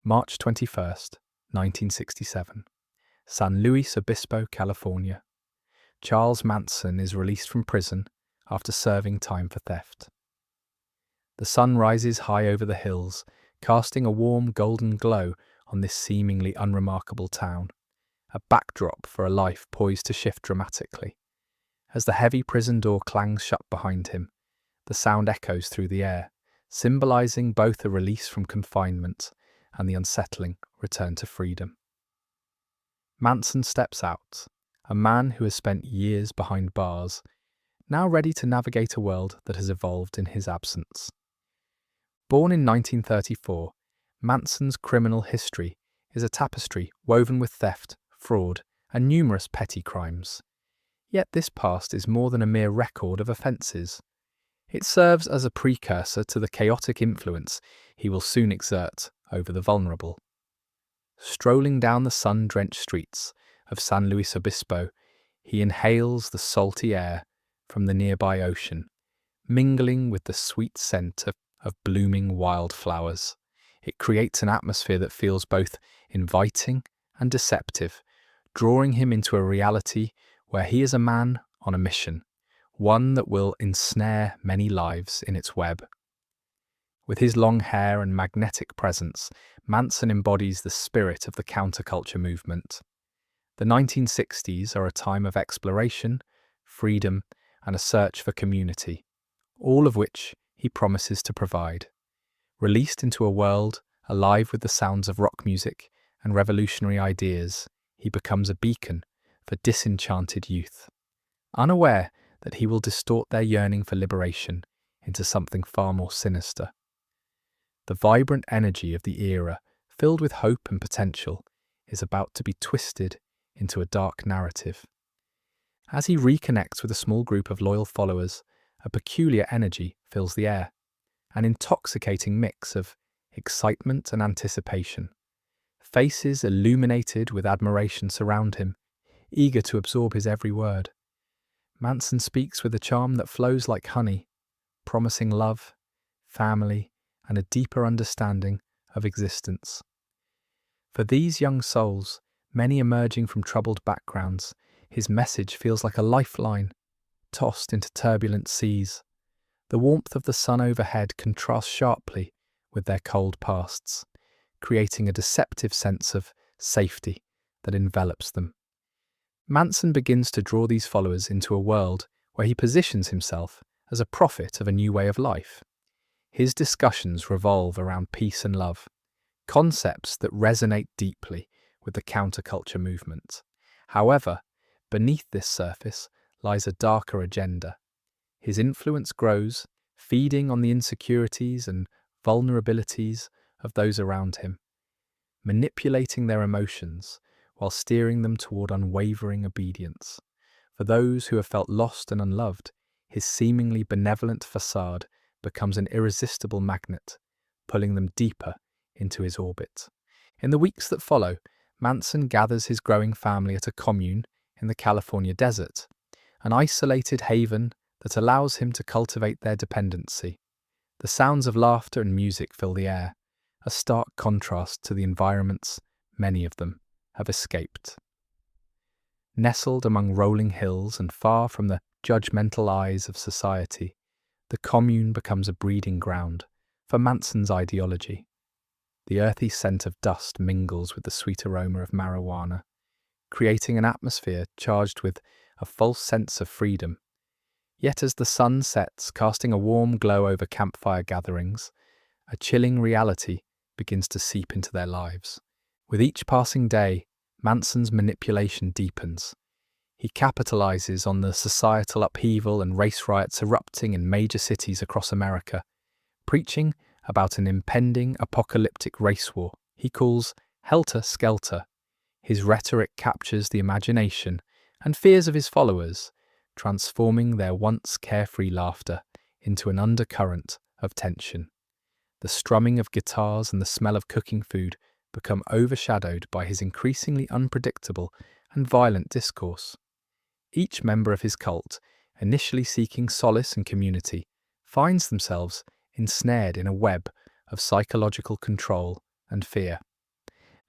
March 21st, 1967. San Luis Obispo, California. Charles Manson is released from prison after serving time for theft. The sun rises high over the hills, casting a warm golden glow on this seemingly unremarkable town, a backdrop for a life poised to shift dramatically. As the heavy prison door clangs shut behind him, the sound echoes through the air, symbolizing both a release from confinement and the unsettling return to freedom. Manson steps out, a man who has spent years behind bars, now ready to navigate a world that has evolved in his absence. Born in 1934, Manson's criminal history is a tapestry woven with theft, fraud, and numerous petty crimes. Yet this past is more than a mere record of offences. It serves as a precursor to the chaotic influence he will soon exert over the vulnerable. Strolling down the sun-drenched streets of San Luis Obispo, he inhales the salty air from the nearby ocean, mingling with the sweet scent of blooming wildflowers. It creates an atmosphere that feels both inviting and deceptive, drawing him into a reality where he is a man on a mission, one that will ensnare many lives in its web. With his long hair and magnetic presence, Manson embodies the spirit of the counterculture movement. The 1960s are a time of exploration, freedom, and a search for community, all of which he promises to provide. Released into a world alive with the sounds of rock music and revolutionary ideas, he becomes a beacon for disenchanted youth, unaware that he will distort their yearning for liberation into something far more sinister. The vibrant energy of the era, filled with hope and potential, is about to be twisted into a dark narrative. As he reconnects with a small group of loyal followers, a peculiar energy fills the air, an intoxicating mix of excitement and anticipation. Faces illuminated with admiration surround him, eager to absorb his every word. Manson speaks with a charm that flows like honey, promising love, family, and a deeper understanding of existence. For these young souls, many emerging from troubled backgrounds, his message feels like a lifeline, tossed into turbulent seas. The warmth of the sun overhead contrasts sharply with their cold pasts, creating a deceptive sense of safety that envelops them. Manson begins to draw these followers into a world where he positions himself as a prophet of a new way of life. His discussions revolve around peace and love, concepts that resonate deeply with the counterculture movement. However, beneath this surface lies a darker agenda. His influence grows, feeding on the insecurities and vulnerabilities of those around him, manipulating their emotions while steering them toward unwavering obedience. For those who have felt lost and unloved, his seemingly benevolent facade becomes an irresistible magnet, pulling them deeper into his orbit. In the weeks that follow, Manson gathers his growing family at a commune in the California desert, an isolated haven that allows him to cultivate their dependency. The sounds of laughter and music fill the air, a stark contrast to the environments many of them have escaped. Nestled among rolling hills and far from the judgmental eyes of society, the commune becomes a breeding ground for Manson's ideology. The earthy scent of dust mingles with the sweet aroma of marijuana, creating an atmosphere charged with a false sense of freedom. Yet as the sun sets, casting a warm glow over campfire gatherings, a chilling reality begins to seep into their lives. With each passing day, Manson's manipulation deepens. He capitalizes on the societal upheaval and race riots erupting in major cities across America, preaching about an impending apocalyptic race war he calls Helter Skelter. His rhetoric captures the imagination and fears of his followers, transforming their once carefree laughter into an undercurrent of tension. The strumming of guitars and the smell of cooking food become overshadowed by his increasingly unpredictable and violent discourse. Each member of his cult, initially seeking solace and community, finds themselves ensnared in a web of psychological control and fear.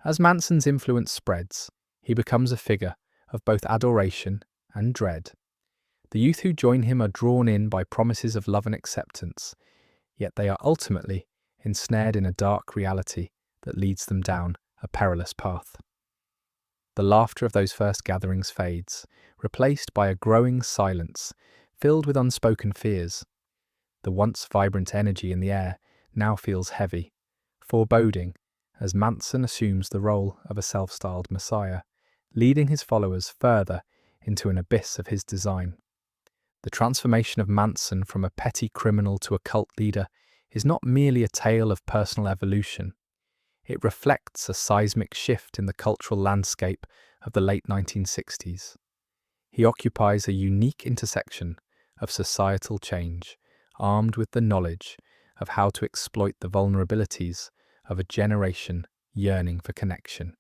As Manson's influence spreads, he becomes a figure of both adoration and dread. The youth who join him are drawn in by promises of love and acceptance, yet they are ultimately ensnared in a dark reality that leads them down a perilous path. The laughter of those first gatherings fades, replaced by a growing silence filled with unspoken fears. The once vibrant energy in the air now feels heavy, foreboding, as Manson assumes the role of a self-styled messiah, leading his followers further into an abyss of his design. The transformation of Manson from a petty criminal to a cult leader is not merely a tale of personal evolution. It reflects a seismic shift in the cultural landscape of the late 1960s. He occupies a unique intersection of societal change, armed with the knowledge of how to exploit the vulnerabilities of a generation yearning for connection.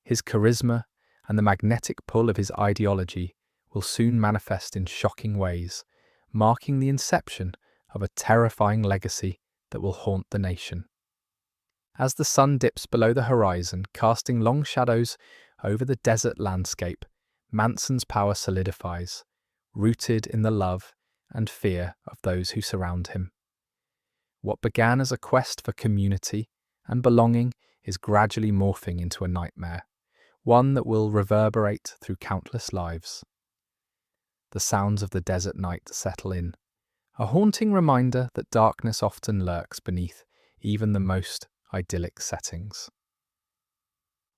His charisma and the magnetic pull of his ideology will soon manifest in shocking ways, marking the inception of a terrifying legacy that will haunt the nation. As the sun dips below the horizon, casting long shadows over the desert landscape, Manson's power solidifies, rooted in the love and fear of those who surround him. What began as a quest for community and belonging is gradually morphing into a nightmare, one that will reverberate through countless lives. The sounds of the desert night settle in, a haunting reminder that darkness often lurks beneath even the most idyllic settings.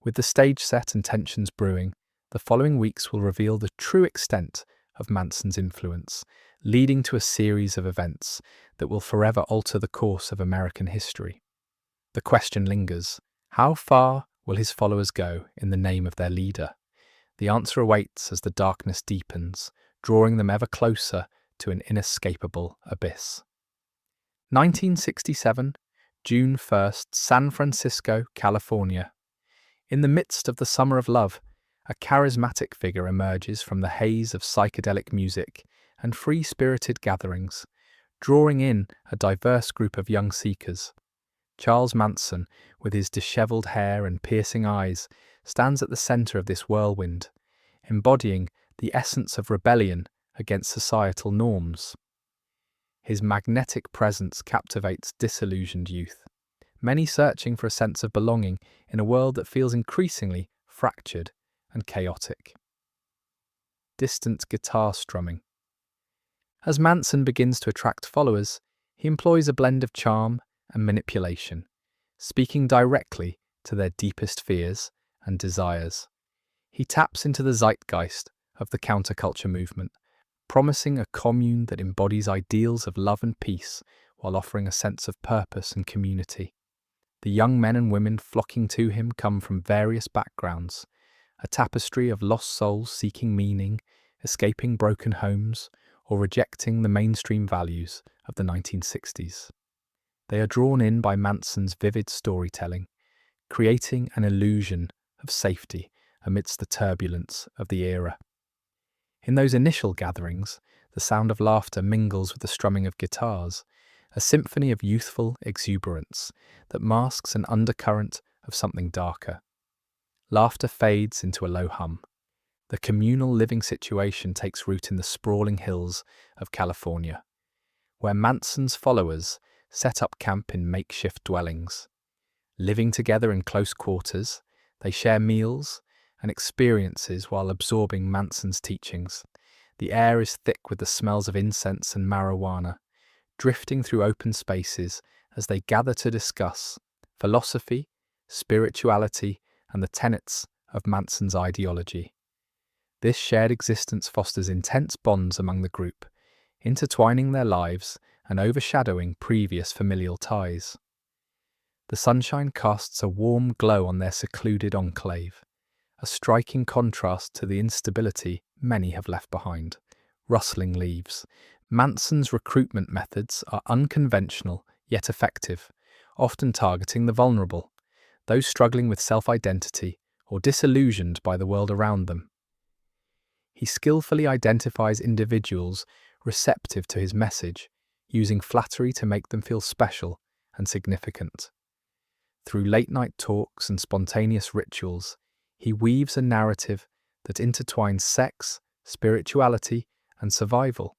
With the stage set and tensions brewing, the following weeks will reveal the true extent of Manson's influence, leading to a series of events that will forever alter the course of American history. The question lingers: how far will his followers go in the name of their leader? The answer awaits as the darkness deepens, drawing them ever closer to an inescapable abyss. 1967, June 1st, San Francisco, California. In the midst of the summer of love, a charismatic figure emerges from the haze of psychedelic music and free-spirited gatherings, drawing in a diverse group of young seekers. Charles Manson, with his disheveled hair and piercing eyes, stands at the center of this whirlwind, embodying the essence of rebellion against societal norms. His magnetic presence captivates disillusioned youth, many searching for a sense of belonging in a world that feels increasingly fractured and chaotic. Distant guitar strumming. As Manson begins to attract followers, he employs a blend of charm and manipulation, speaking directly to their deepest fears and desires. He taps into the zeitgeist of the counterculture movement, promising a commune that embodies ideals of love and peace while offering a sense of purpose and community. The young men and women flocking to him come from various backgrounds, a tapestry of lost souls seeking meaning, escaping broken homes, or rejecting the mainstream values of the 1960s. They are drawn in by Manson's vivid storytelling, creating an illusion of safety amidst the turbulence of the era. In those initial gatherings, the sound of laughter mingles with the strumming of guitars, a symphony of youthful exuberance that masks an undercurrent of something darker. Laughter fades into a low hum. The communal living situation takes root in the sprawling hills of California, where Manson's followers set up camp in makeshift dwellings. Living together in close quarters, they share meals and experiences while absorbing Manson's teachings. The air is thick with the smells of incense and marijuana, drifting through open spaces as they gather to discuss philosophy, spirituality, and the tenets of Manson's ideology. This shared existence fosters intense bonds among the group, intertwining their lives and overshadowing previous familial ties. The sunshine casts a warm glow on their secluded enclave, a striking contrast to the instability many have left behind. Rustling leaves. Manson's recruitment methods are unconventional yet effective, often targeting the vulnerable, those struggling with self-identity or disillusioned by the world around them. He skillfully identifies individuals receptive to his message, using flattery to make them feel special and significant. Through late-night talks and spontaneous rituals, he weaves a narrative that intertwines sex, spirituality, and survival.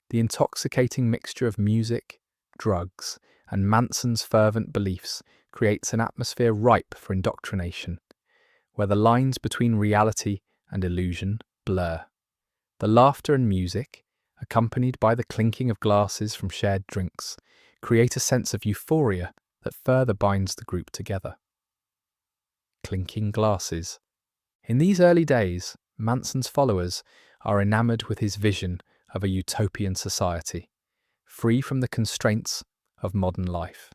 The intoxicating mixture of music, drugs, and Manson's fervent beliefs creates an atmosphere ripe for indoctrination, where the lines between reality and illusion blur. The laughter and music, accompanied by the clinking of glasses from shared drinks, create a sense of euphoria that further binds the group together. Clinking glasses. In these early days, Manson's followers are enamored with his vision of a utopian society, free from the constraints of modern life.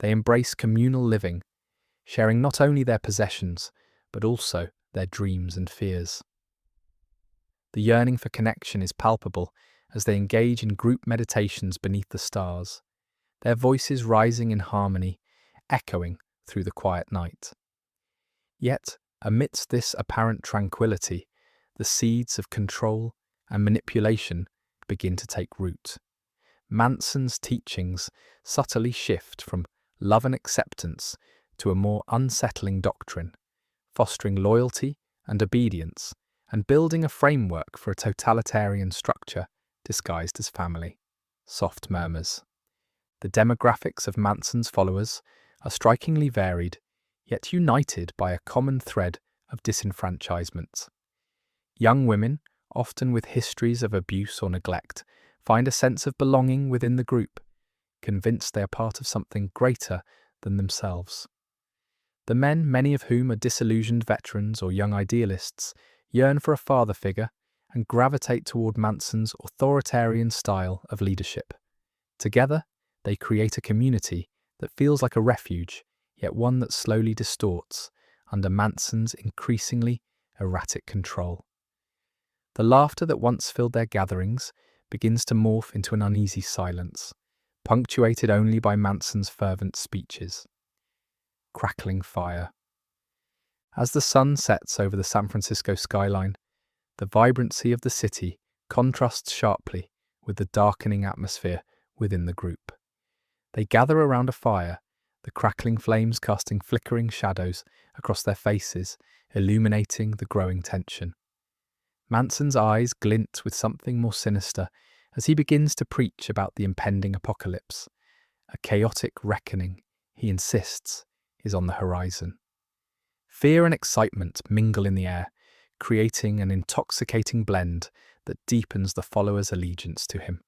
They embrace communal living, sharing not only their possessions, but also their dreams and fears. The yearning for connection is palpable as they engage in group meditations beneath the stars, their voices rising in harmony, echoing through the quiet night. Yet, amidst this apparent tranquility, the seeds of control and manipulation begin to take root. Manson's teachings subtly shift from love and acceptance to a more unsettling doctrine, fostering loyalty and obedience, and building a framework for a totalitarian structure disguised as family. Soft murmurs. The demographics of Manson's followers are strikingly varied, yet united by a common thread of disenfranchisement. Young women, often with histories of abuse or neglect, find a sense of belonging within the group, convinced they are part of something greater than themselves. The men, many of whom are disillusioned veterans or young idealists, yearn for a father figure and gravitate toward Manson's authoritarian style of leadership. Together, they create a community that feels like a refuge, yet one that slowly distorts under Manson's increasingly erratic control. The laughter that once filled their gatherings begins to morph into an uneasy silence, punctuated only by Manson's fervent speeches. Crackling fire. As the sun sets over the San Francisco skyline, the vibrancy of the city contrasts sharply with the darkening atmosphere within the group. They gather around a fire, the crackling flames casting flickering shadows across their faces, illuminating the growing tension. Manson's eyes glint with something more sinister as he begins to preach about the impending apocalypse. A chaotic reckoning, he insists, is on the horizon. Fear and excitement mingle in the air, creating an intoxicating blend that deepens the followers' allegiance to him.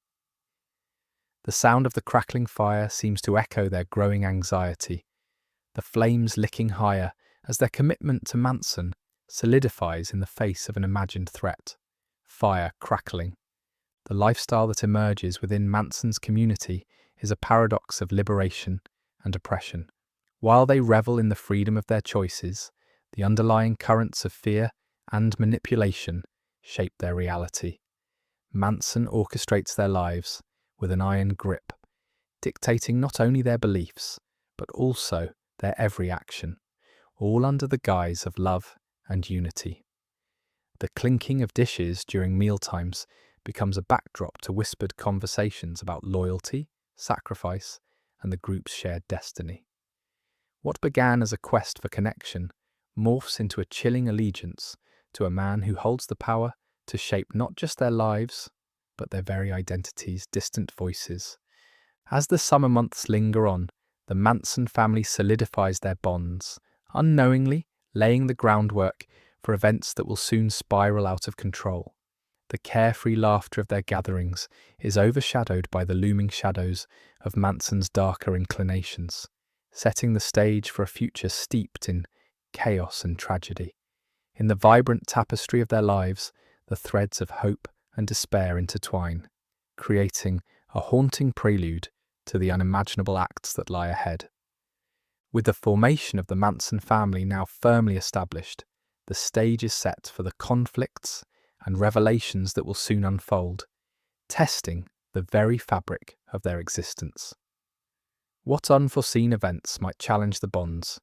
The sound of the crackling fire seems to echo their growing anxiety, the flames licking higher as their commitment to Manson solidifies in the face of an imagined threat. Fire crackling. The lifestyle that emerges within Manson's community is a paradox of liberation and oppression. While they revel in the freedom of their choices, the underlying currents of fear and manipulation shape their reality. Manson orchestrates their lives with an iron grip, dictating not only their beliefs, but also their every action, all under the guise of love and unity. The clinking of dishes during mealtimes becomes a backdrop to whispered conversations about loyalty, sacrifice, and the group's shared destiny. What began as a quest for connection morphs into a chilling allegiance to a man who holds the power to shape not just their lives, but their very identities, distant voices. As the summer months linger on, the Manson family solidifies their bonds, unknowingly laying the groundwork for events that will soon spiral out of control. The carefree laughter of their gatherings is overshadowed by the looming shadows of Manson's darker inclinations, setting the stage for a future steeped in chaos and tragedy. In the vibrant tapestry of their lives, the threads of hope and despair intertwine, creating a haunting prelude to the unimaginable acts that lie ahead. With the formation of the Manson family now firmly established, the stage is set for the conflicts and revelations that will soon unfold, testing the very fabric of their existence. What unforeseen events might challenge the bonds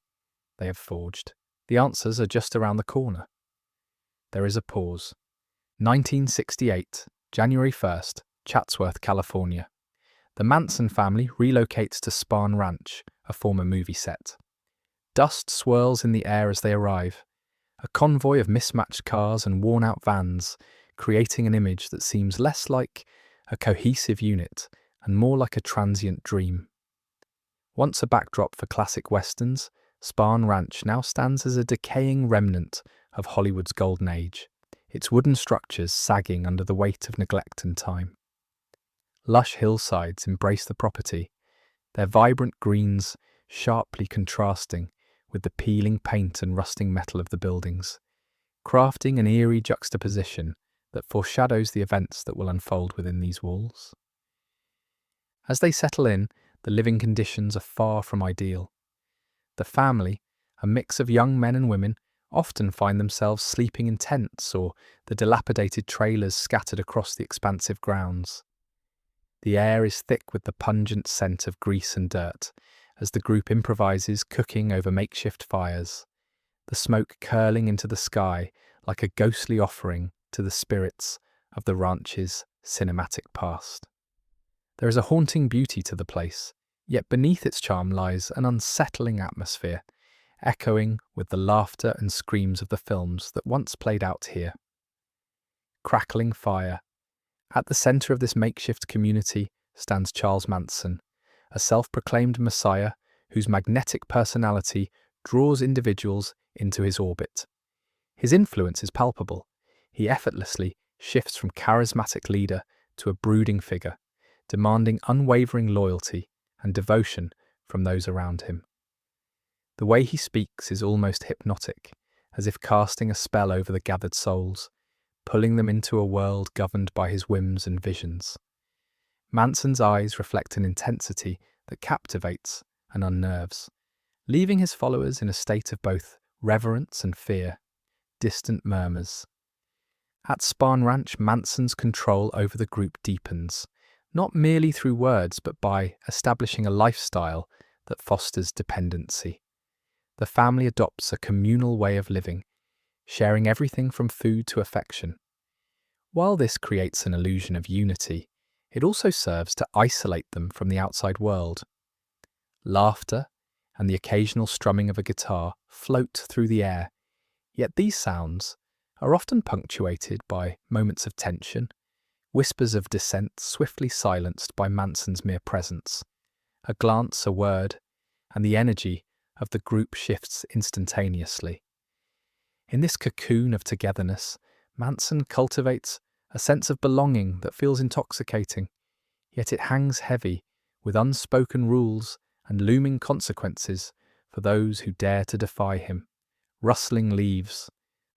they have forged? The answers are just around the corner. There is a pause. 1968, January 1st, Chatsworth, California. The Manson family relocates to Spahn Ranch, a former movie set. Dust swirls in the air as they arrive, a convoy of mismatched cars and worn-out vans, creating an image that seems less like a cohesive unit and more like a transient dream. Once a backdrop for classic westerns, Spahn Ranch now stands as a decaying remnant of Hollywood's golden age, its wooden structures sagging under the weight of neglect and time. Lush hillsides embrace the property, their vibrant greens sharply contrasting with the peeling paint and rusting metal of the buildings, crafting an eerie juxtaposition that foreshadows the events that will unfold within these walls. As they settle in, the living conditions are far from ideal. The family, a mix of young men and women, often find themselves sleeping in tents or the dilapidated trailers scattered across the expansive grounds. The air is thick with the pungent scent of grease and dirt as the group improvises cooking over makeshift fires, the smoke curling into the sky like a ghostly offering to the spirits of the ranch's cinematic past. There is a haunting beauty to the place, yet beneath its charm lies an unsettling atmosphere, echoing with the laughter and screams of the films that once played out here. Crackling fire. At the centre of this makeshift community stands Charles Manson, a self-proclaimed messiah whose magnetic personality draws individuals into his orbit. His influence is palpable. He effortlessly shifts from charismatic leader to a brooding figure, demanding unwavering loyalty and devotion from those around him. The way he speaks is almost hypnotic, as if casting a spell over the gathered souls, pulling them into a world governed by his whims and visions. Manson's eyes reflect an intensity that captivates and unnerves, leaving his followers in a state of both reverence and fear. Distant murmurs. At Spahn Ranch, Manson's control over the group deepens, not merely through words but by establishing a lifestyle that fosters dependency. The family adopts a communal way of living, sharing everything from food to affection. While this creates an illusion of unity, it also serves to isolate them from the outside world. Laughter and the occasional strumming of a guitar float through the air, yet these sounds are often punctuated by moments of tension, whispers of dissent swiftly silenced by Manson's mere presence. A glance, a word, and the energy of the group shifts instantaneously. In this cocoon of togetherness, Manson cultivates a sense of belonging that feels intoxicating, yet it hangs heavy with unspoken rules and looming consequences for those who dare to defy him. Rustling leaves.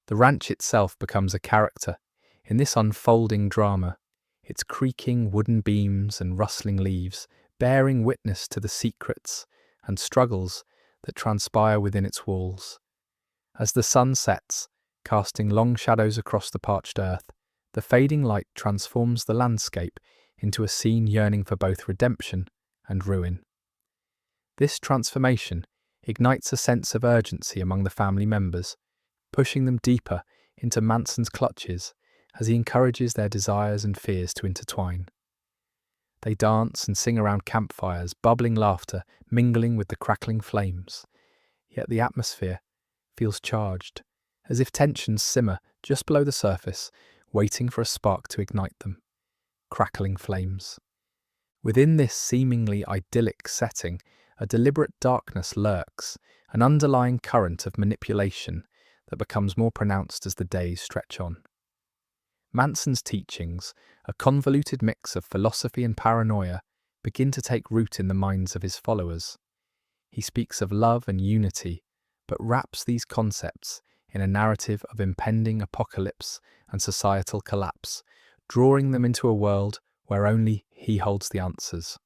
The ranch itself becomes a character in this unfolding drama, its creaking wooden beams and rustling leaves bearing witness to the secrets and struggles that transpire within its walls. As the sun sets, casting long shadows across the parched earth, the fading light transforms the landscape into a scene yearning for both redemption and ruin. This transformation ignites a sense of urgency among the family members, pushing them deeper into Manson's clutches as he encourages their desires and fears to intertwine. They dance and sing around campfires, bubbling laughter mingling with the crackling flames. Yet the atmosphere feels charged, as if tensions simmer just below the surface, waiting for a spark to ignite them. Crackling flames. Within this seemingly idyllic setting, a deliberate darkness lurks, an underlying current of manipulation that becomes more pronounced as the days stretch on. Manson's teachings, a convoluted mix of philosophy and paranoia, begin to take root in the minds of his followers. He speaks of love and unity, but wraps these concepts in a narrative of impending apocalypse and societal collapse, drawing them into a world where only he holds the answers.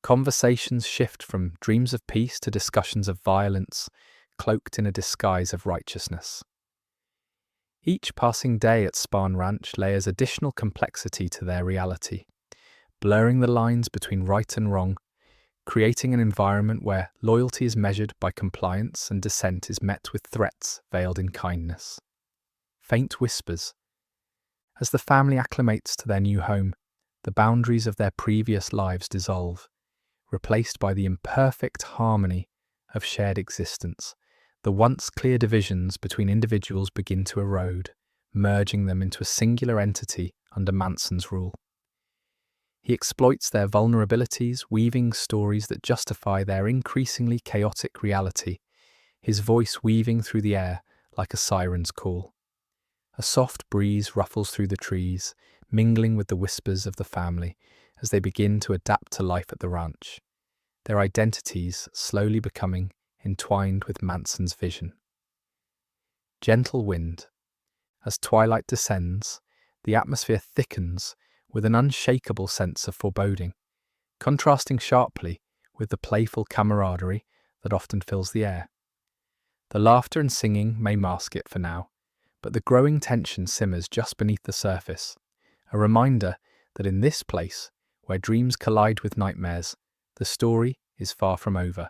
Conversations shift from dreams of peace to discussions of violence, cloaked in a disguise of righteousness. Each passing day at Spahn Ranch layers additional complexity to their reality, blurring the lines between right and wrong, creating an environment where loyalty is measured by compliance and dissent is met with threats veiled in kindness. Faint whispers. As the family acclimates to their new home, the boundaries of their previous lives dissolve, replaced by the imperfect harmony of shared existence. The once clear divisions between individuals begin to erode, merging them into a singular entity under Manson's rule. He exploits their vulnerabilities, weaving stories that justify their increasingly chaotic reality, his voice weaving through the air like a siren's call. A soft breeze ruffles through the trees, mingling with the whispers of the family as they begin to adapt to life at the ranch, their identities slowly becoming entwined with Manson's vision. Gentle wind. As twilight descends, the atmosphere thickens with an unshakable sense of foreboding, contrasting sharply with the playful camaraderie that often fills the air. The laughter and singing may mask it for now, but the growing tension simmers just beneath the surface, a reminder that in this place, where dreams collide with nightmares, the story is far from over.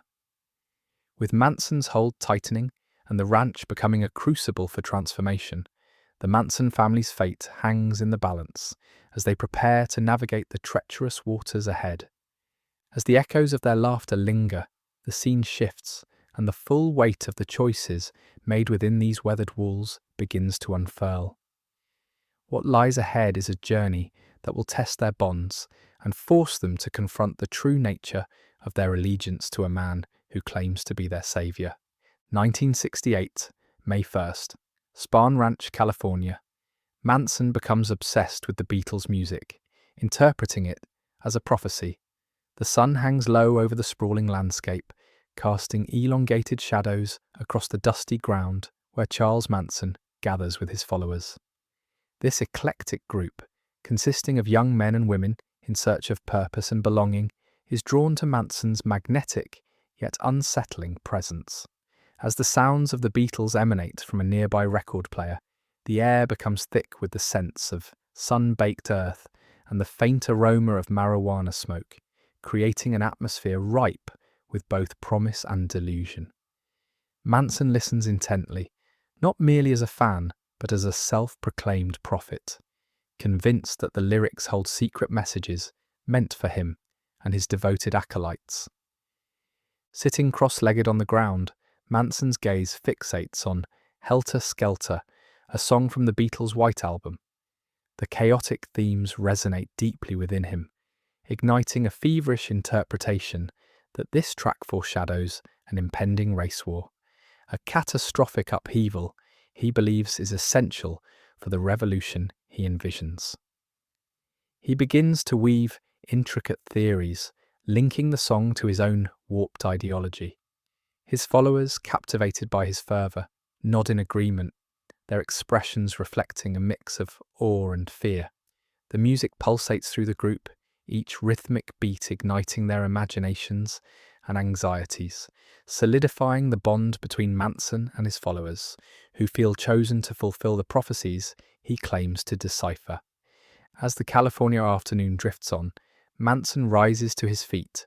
With Manson's hold tightening and the ranch becoming a crucible for transformation, the Manson family's fate hangs in the balance as they prepare to navigate the treacherous waters ahead. As the echoes of their laughter linger, the scene shifts, and the full weight of the choices made within these weathered walls begins to unfurl. What lies ahead is a journey that will test their bonds and force them to confront the true nature of their allegiance to a man who claims to be their savior. 1968, May 1st, Spahn Ranch, California. Manson becomes obsessed with the Beatles' music, interpreting it as a prophecy. The sun hangs low over the sprawling landscape, casting elongated shadows across the dusty ground where Charles Manson gathers with his followers. This eclectic group, consisting of young men and women in search of purpose and belonging, is drawn to Manson's magnetic yet unsettling presence. As the sounds of the Beatles emanate from a nearby record player, the air becomes thick with the scents of sun-baked earth and the faint aroma of marijuana smoke, creating an atmosphere ripe with both promise and delusion. Manson listens intently, not merely as a fan, but as a self-proclaimed prophet, convinced that the lyrics hold secret messages meant for him and his devoted acolytes. Sitting cross-legged on the ground, Manson's gaze fixates on Helter Skelter, a song from the Beatles' White Album. The chaotic themes resonate deeply within him, igniting a feverish interpretation that this track foreshadows an impending race war, a catastrophic upheaval he believes is essential for the revolution he envisions. He begins to weave intricate theories, linking the song to his own warped ideology. His followers, captivated by his fervour, nod in agreement, their expressions reflecting a mix of awe and fear. The music pulsates through the group, each rhythmic beat igniting their imaginations and anxieties, solidifying the bond between Manson and his followers, who feel chosen to fulfill the prophecies he claims to decipher. As the California afternoon drifts on, Manson rises to his feet,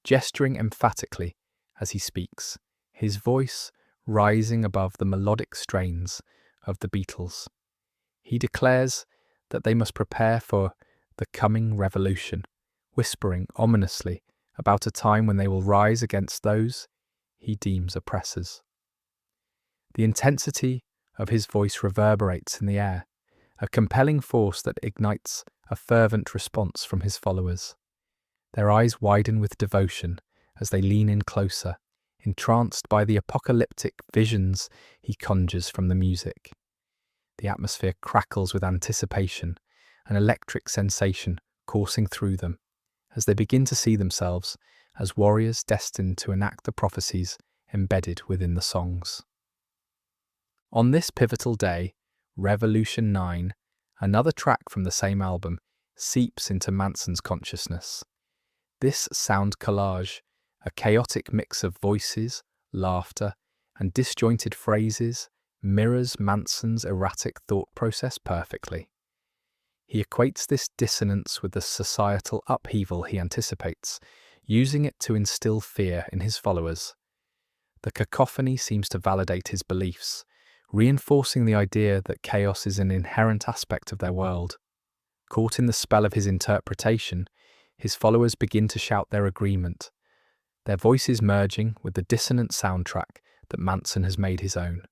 gesturing emphatically as he speaks, his voice rising above the melodic strains of the Beatles. He declares that they must prepare for the coming revolution, whispering ominously about a time when they will rise against those he deems oppressors. The intensity of his voice reverberates in the air, a compelling force that ignites a fervent response from his followers. Their eyes widen with devotion as they lean in closer, entranced by the apocalyptic visions he conjures from the music. The atmosphere crackles with anticipation, an electric sensation coursing through them, as they begin to see themselves as warriors destined to enact the prophecies embedded within the songs. On this pivotal day, Revolution 9, another track from the same album, seeps into Manson's consciousness. This sound collage, a chaotic mix of voices, laughter, and disjointed phrases, mirrors Manson's erratic thought process perfectly. He equates this dissonance with the societal upheaval he anticipates, using it to instill fear in his followers. The cacophony seems to validate his beliefs, reinforcing the idea that chaos is an inherent aspect of their world. Caught in the spell of his interpretation, his followers begin to shout their agreement, their voices merging with the dissonant soundtrack that Manson has made his own.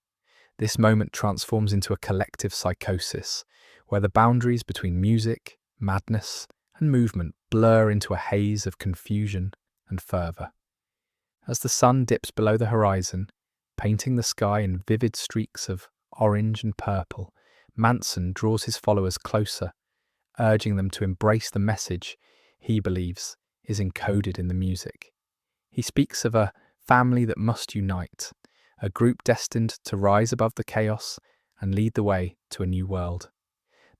This moment transforms into a collective psychosis, where the boundaries between music, madness, and movement blur into a haze of confusion and fervour. As the sun dips below the horizon, painting the sky in vivid streaks of orange and purple, Manson draws his followers closer, urging them to embrace the message he believes is encoded in the music. He speaks of a family that must unite, a group destined to rise above the chaos and lead the way to a new world.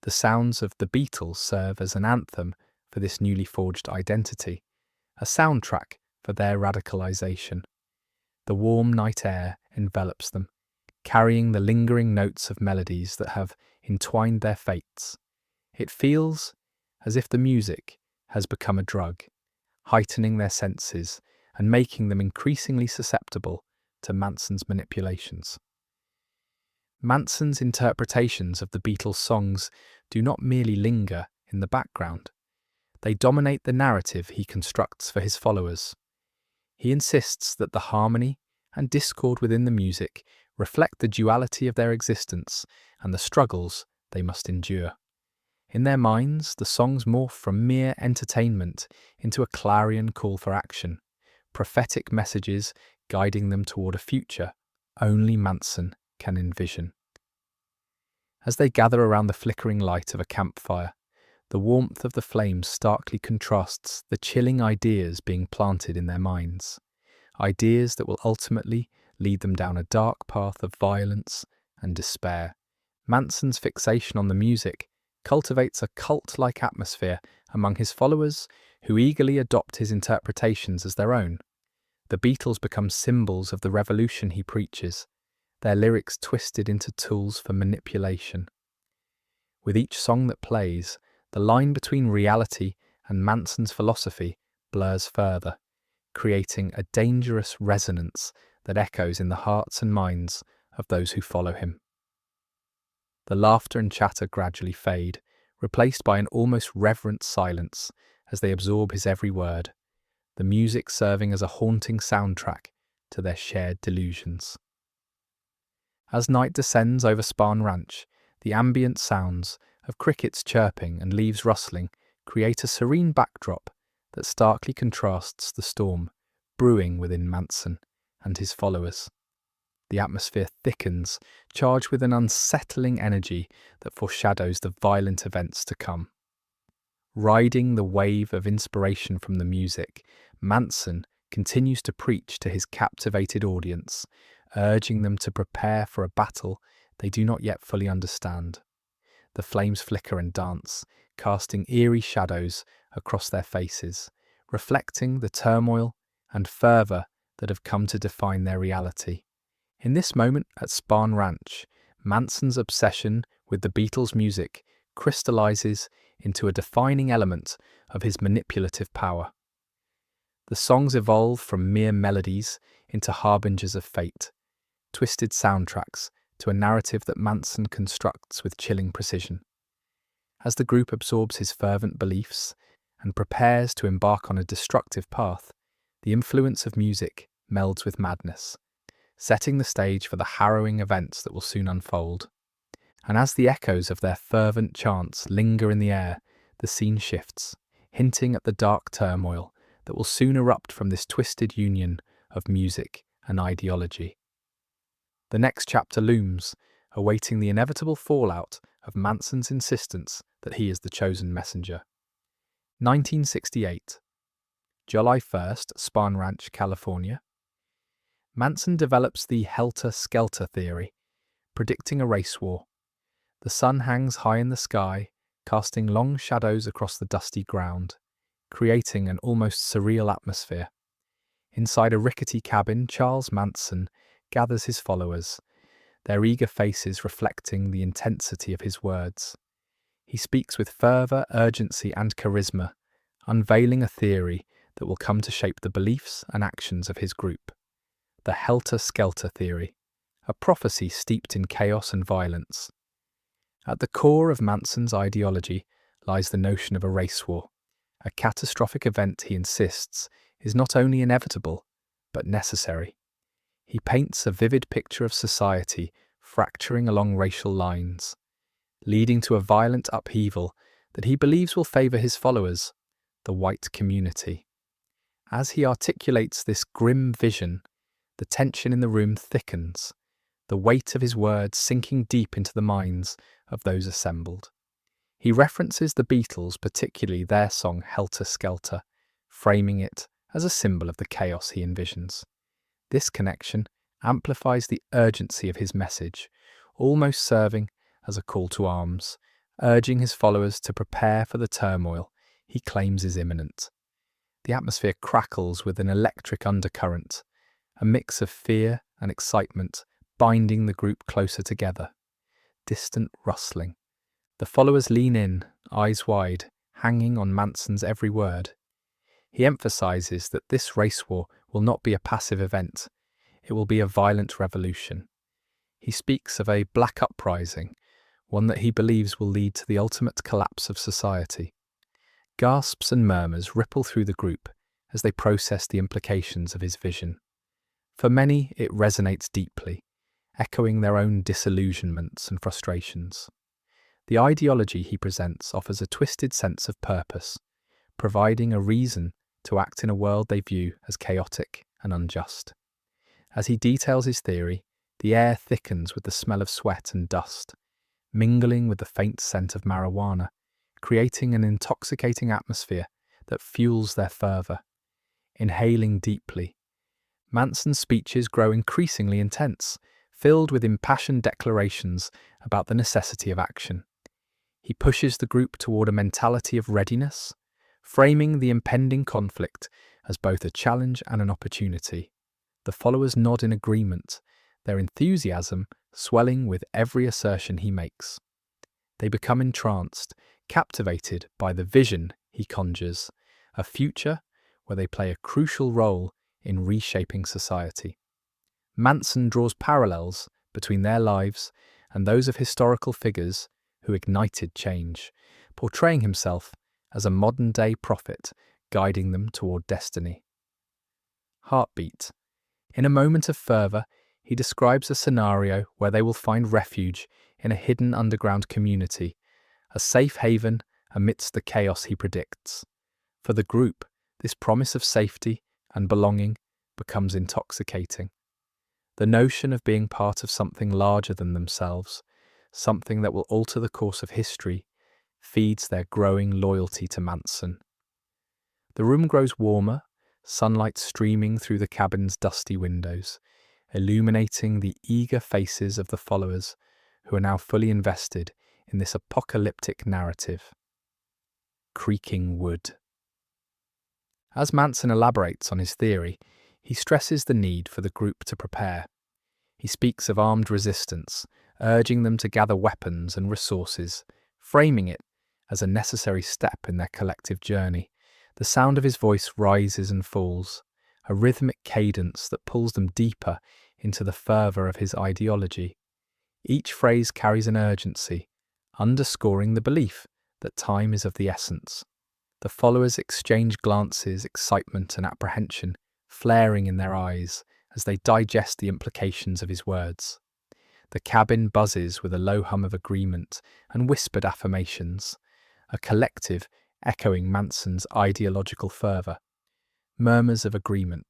The sounds of the Beatles serve as an anthem for this newly forged identity, a soundtrack for their radicalization. The warm night air envelops them, carrying the lingering notes of melodies that have entwined their fates. It feels as if the music has become a drug, heightening their senses and making them increasingly susceptible to Manson's manipulations. Manson's interpretations of the Beatles' songs do not merely linger in the background. They dominate the narrative he constructs for his followers. He insists that the harmony and discord within the music reflect the duality of their existence and the struggles they must endure. In their minds, the songs morph from mere entertainment into a clarion call for action, prophetic messages guiding them toward a future only Manson can envision. As they gather around the flickering light of a campfire, the warmth of the flames starkly contrasts the chilling ideas being planted in their minds, ideas that will ultimately lead them down a dark path of violence and despair. Manson's fixation on the music cultivates a cult-like atmosphere among his followers who eagerly adopt his interpretations as their own. The Beatles become symbols of the revolution he preaches, their lyrics twisted into tools for manipulation. With each song that plays, the line between reality and Manson's philosophy blurs further, creating a dangerous resonance that echoes in the hearts and minds of those who follow him. The laughter and chatter gradually fade, replaced by an almost reverent silence as they absorb his every word, the music serving as a haunting soundtrack to their shared delusions. As night descends over Spahn Ranch, the ambient sounds of crickets chirping and leaves rustling create a serene backdrop that starkly contrasts the storm brewing within Manson and his followers. The atmosphere thickens, charged with an unsettling energy that foreshadows the violent events to come. Riding the wave of inspiration from the music, Manson continues to preach to his captivated audience, urging them to prepare for a battle they do not yet fully understand. The flames flicker and dance, casting eerie shadows across their faces, reflecting the turmoil and fervour that have come to define their reality. In this moment at Spahn Ranch, Manson's obsession with the Beatles' music crystallizes into a defining element of his manipulative power. The songs evolve from mere melodies into harbingers of fate, twisted soundtracks to a narrative that Manson constructs with chilling precision. As the group absorbs his fervent beliefs and prepares to embark on a destructive path, the influence of music melds with madness, setting the stage for the harrowing events that will soon unfold. And as the echoes of their fervent chants linger in the air, the scene shifts, hinting at the dark turmoil that will soon erupt from this twisted union of music and ideology. The next chapter looms, awaiting the inevitable fallout of Manson's insistence that he is the chosen messenger. 1968. July 1st, Spahn Ranch, California. Manson develops the helter-skelter theory, predicting a race war. The sun hangs high in the sky, casting long shadows across the dusty ground, creating an almost surreal atmosphere. Inside a rickety cabin, Charles Manson gathers his followers, their eager faces reflecting the intensity of his words. He speaks with fervour, urgency, and charisma, unveiling a theory that will come to shape the beliefs and actions of his group. The helter-skelter theory, a prophecy steeped in chaos and violence. At the core of Manson's ideology lies the notion of a race war, a catastrophic event he insists is not only inevitable, but necessary. He paints a vivid picture of society fracturing along racial lines, leading to a violent upheaval that he believes will favour his followers, the white community. As he articulates this grim vision, the tension in the room thickens, the weight of his words sinking deep into the minds of those assembled. He references the Beatles, particularly their song Helter Skelter, framing it as a symbol of the chaos he envisions. This connection amplifies the urgency of his message, almost serving as a call to arms, urging his followers to prepare for the turmoil he claims is imminent. The atmosphere crackles with an electric undercurrent, a mix of fear and excitement binding the group closer together. Distant rustling. The followers lean in, eyes wide, hanging on Manson's every word. He emphasizes that this race war will not be a passive event, it will be a violent revolution. He speaks of a black uprising, one that he believes will lead to the ultimate collapse of society. Gasps and murmurs ripple through the group as they process the implications of his vision. For many, it resonates deeply, echoing their own disillusionments and frustrations. The ideology he presents offers a twisted sense of purpose, providing a reason to act in a world they view as chaotic and unjust. As he details his theory, the air thickens with the smell of sweat and dust, mingling with the faint scent of marijuana, creating an intoxicating atmosphere that fuels their fervour. Inhaling deeply, Manson's speeches grow increasingly intense, filled with impassioned declarations about the necessity of action. He pushes the group toward a mentality of readiness, framing the impending conflict as both a challenge and an opportunity. The followers nod in agreement, their enthusiasm swelling with every assertion he makes. They become entranced, captivated by the vision he conjures, a future where they play a crucial role in reshaping society. Manson draws parallels between their lives and those of historical figures who ignited change, portraying himself as a modern-day prophet guiding them toward destiny. Heartbeat. In a moment of fervour, he describes a scenario where they will find refuge in a hidden underground community, a safe haven amidst the chaos he predicts. For the group, this promise of safety and belonging becomes intoxicating. The notion of being part of something larger than themselves, something that will alter the course of history, feeds their growing loyalty to Manson. The room grows warmer, sunlight streaming through the cabin's dusty windows, illuminating the eager faces of the followers who are now fully invested in this apocalyptic narrative. Creaking wood. As Manson elaborates on his theory, he stresses the need for the group to prepare. He speaks of armed resistance, urging them to gather weapons and resources, framing it as a necessary step in their collective journey. The sound of his voice rises and falls, a rhythmic cadence that pulls them deeper into the fervour of his ideology. Each phrase carries an urgency, underscoring the belief that time is of the essence. The followers exchange glances, excitement and apprehension, flaring in their eyes as they digest the implications of his words. The cabin buzzes with a low hum of agreement and whispered affirmations, a collective echoing Manson's ideological fervour. Murmurs of agreement.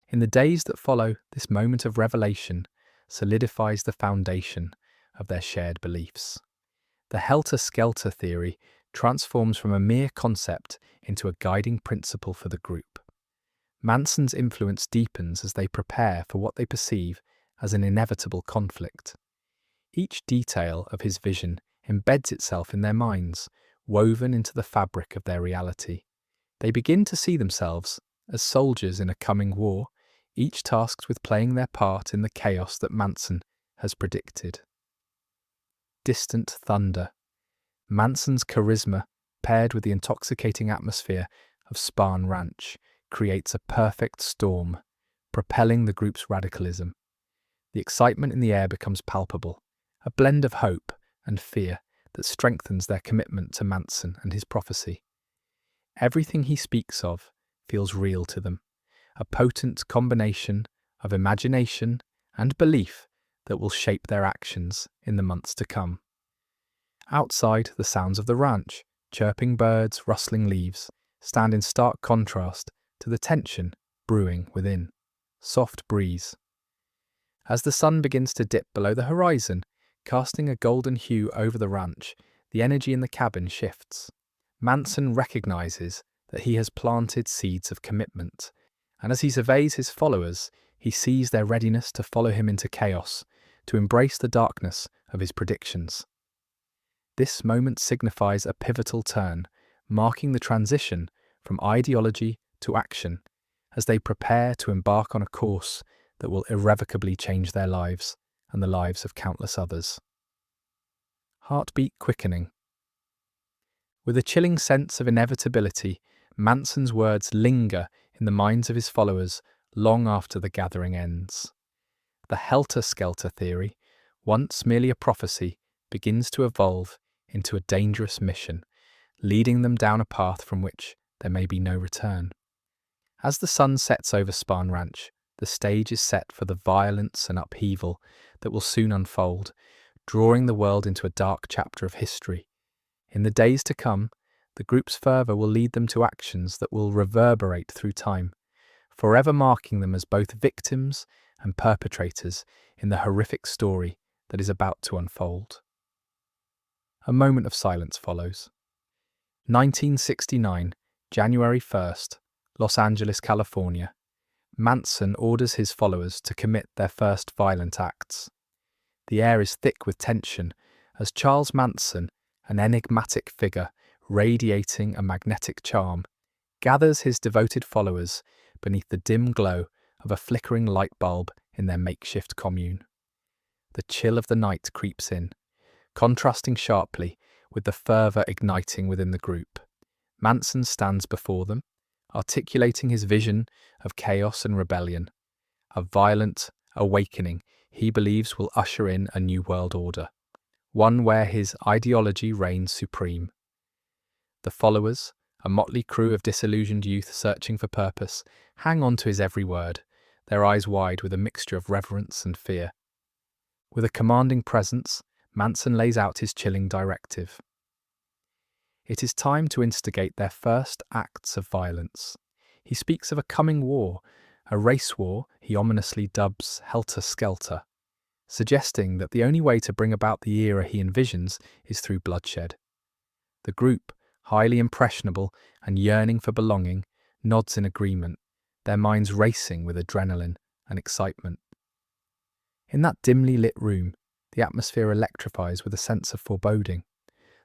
In the days that follow, this moment of revelation solidifies the foundation of their shared beliefs. The helter-skelter theory transforms from a mere concept into a guiding principle for the group. Manson's influence deepens as they prepare for what they perceive as an inevitable conflict. Each detail of his vision embeds itself in their minds, woven into the fabric of their reality. They begin to see themselves as soldiers in a coming war, each tasked with playing their part in the chaos that Manson has predicted. Distant thunder. Manson's charisma, paired with the intoxicating atmosphere of Spahn Ranch, creates a perfect storm, propelling the group's radicalism. The excitement in the air becomes palpable, a blend of hope and fear that strengthens their commitment to Manson and his prophecy. Everything he speaks of feels real to them, a potent combination of imagination and belief that will shape their actions in the months to come. Outside, the sounds of the ranch, chirping birds, rustling leaves, stand in stark contrast to the tension brewing within. Soft breeze. As the sun begins to dip below the horizon, casting a golden hue over the ranch, the energy in the cabin shifts. Manson recognizes that he has planted seeds of commitment, and as he surveys his followers, he sees their readiness to follow him into chaos, to embrace the darkness of his predictions. This moment signifies a pivotal turn, marking the transition from ideology to action, as they prepare to embark on a course that will irrevocably change their lives and the lives of countless others. Heartbeat quickening. With a chilling sense of inevitability, Manson's words linger in the minds of his followers long after the gathering ends. The helter-skelter theory, once merely a prophecy, begins to evolve into a dangerous mission, leading them down a path from which there may be no return. As the sun sets over Spahn Ranch, the stage is set for the violence and upheaval that will soon unfold, drawing the world into a dark chapter of history. In the days to come, the group's fervour will lead them to actions that will reverberate through time, forever marking them as both victims and perpetrators in the horrific story that is about to unfold. A moment of silence follows. 1969, January 1st, Los Angeles, California. Manson orders his followers to commit their first violent acts. The air is thick with tension as Charles Manson, an enigmatic figure radiating a magnetic charm, gathers his devoted followers beneath the dim glow of a flickering light bulb in their makeshift commune. The chill of the night creeps in, contrasting sharply with the fervour igniting within the group. Manson stands before them, articulating his vision of chaos and rebellion, a violent awakening he believes will usher in a new world order, one where his ideology reigns supreme. The followers, a motley crew of disillusioned youth searching for purpose, hang on to his every word, their eyes wide with a mixture of reverence and fear. With a commanding presence, Manson lays out his chilling directive. It is time to instigate their first acts of violence. He speaks of a coming war, a race war he ominously dubs helter-skelter, suggesting that the only way to bring about the era he envisions is through bloodshed. The group, highly impressionable and yearning for belonging, nods in agreement, their minds racing with adrenaline and excitement. In that dimly lit room, the atmosphere electrifies with a sense of foreboding,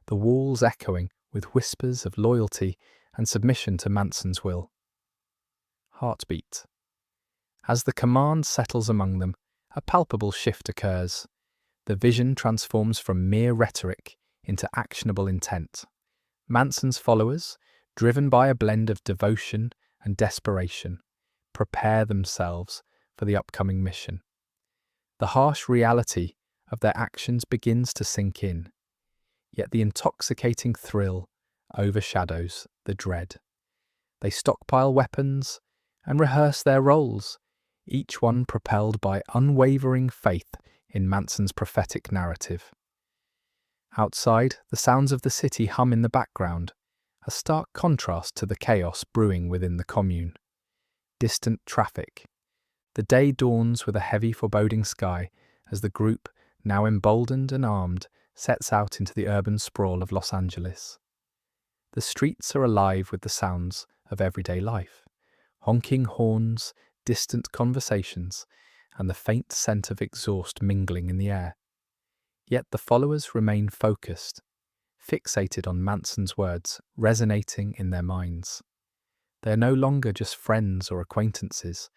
the walls echoing with whispers of loyalty and submission to Manson's will. Heartbeat. As the command settles among them, a palpable shift occurs. The vision transforms from mere rhetoric into actionable intent. Manson's followers, driven by a blend of devotion and desperation, prepare themselves for the upcoming mission. The harsh reality of their actions begins to sink in, yet the intoxicating thrill overshadows the dread. They stockpile weapons and rehearse their roles, each one propelled by unwavering faith in Manson's prophetic narrative. Outside, the sounds of the city hum in the background, a stark contrast to the chaos brewing within the commune. Distant traffic. The day dawns with a heavy foreboding sky as the group, now emboldened and armed, sets out into the urban sprawl of Los Angeles. The streets are alive with the sounds of everyday life, honking horns, distant conversations, and the faint scent of exhaust mingling in the air. Yet the followers remain focused, fixated on Manson's words resonating in their minds. They are no longer just friends or acquaintances.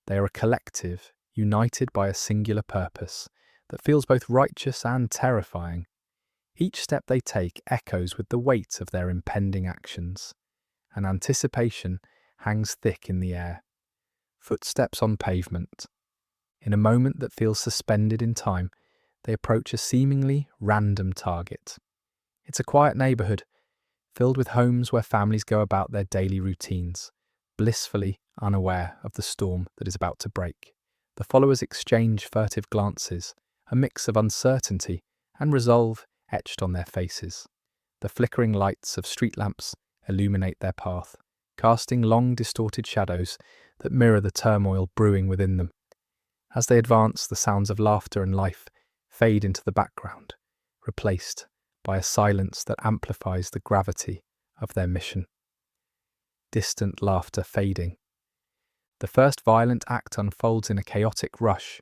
They are a collective, united by a singular purpose that feels both righteous and terrifying. Each step they take echoes with the weight of their impending actions, and anticipation hangs thick in the air. Footsteps on pavement. In a moment that feels suspended in time, they approach a seemingly random target. It's a quiet neighbourhood, filled with homes where families go about their daily routines, blissfully unaware of the storm that is about to break. The followers exchange furtive glances, a mix of uncertainty and resolve etched on their faces. The flickering lights of street lamps illuminate their path, casting long distorted shadows that mirror the turmoil brewing within them. As they advance, the sounds of laughter and life fade into the background, replaced by a silence that amplifies the gravity of their mission. Distant laughter fading. The first violent act unfolds in a chaotic rush,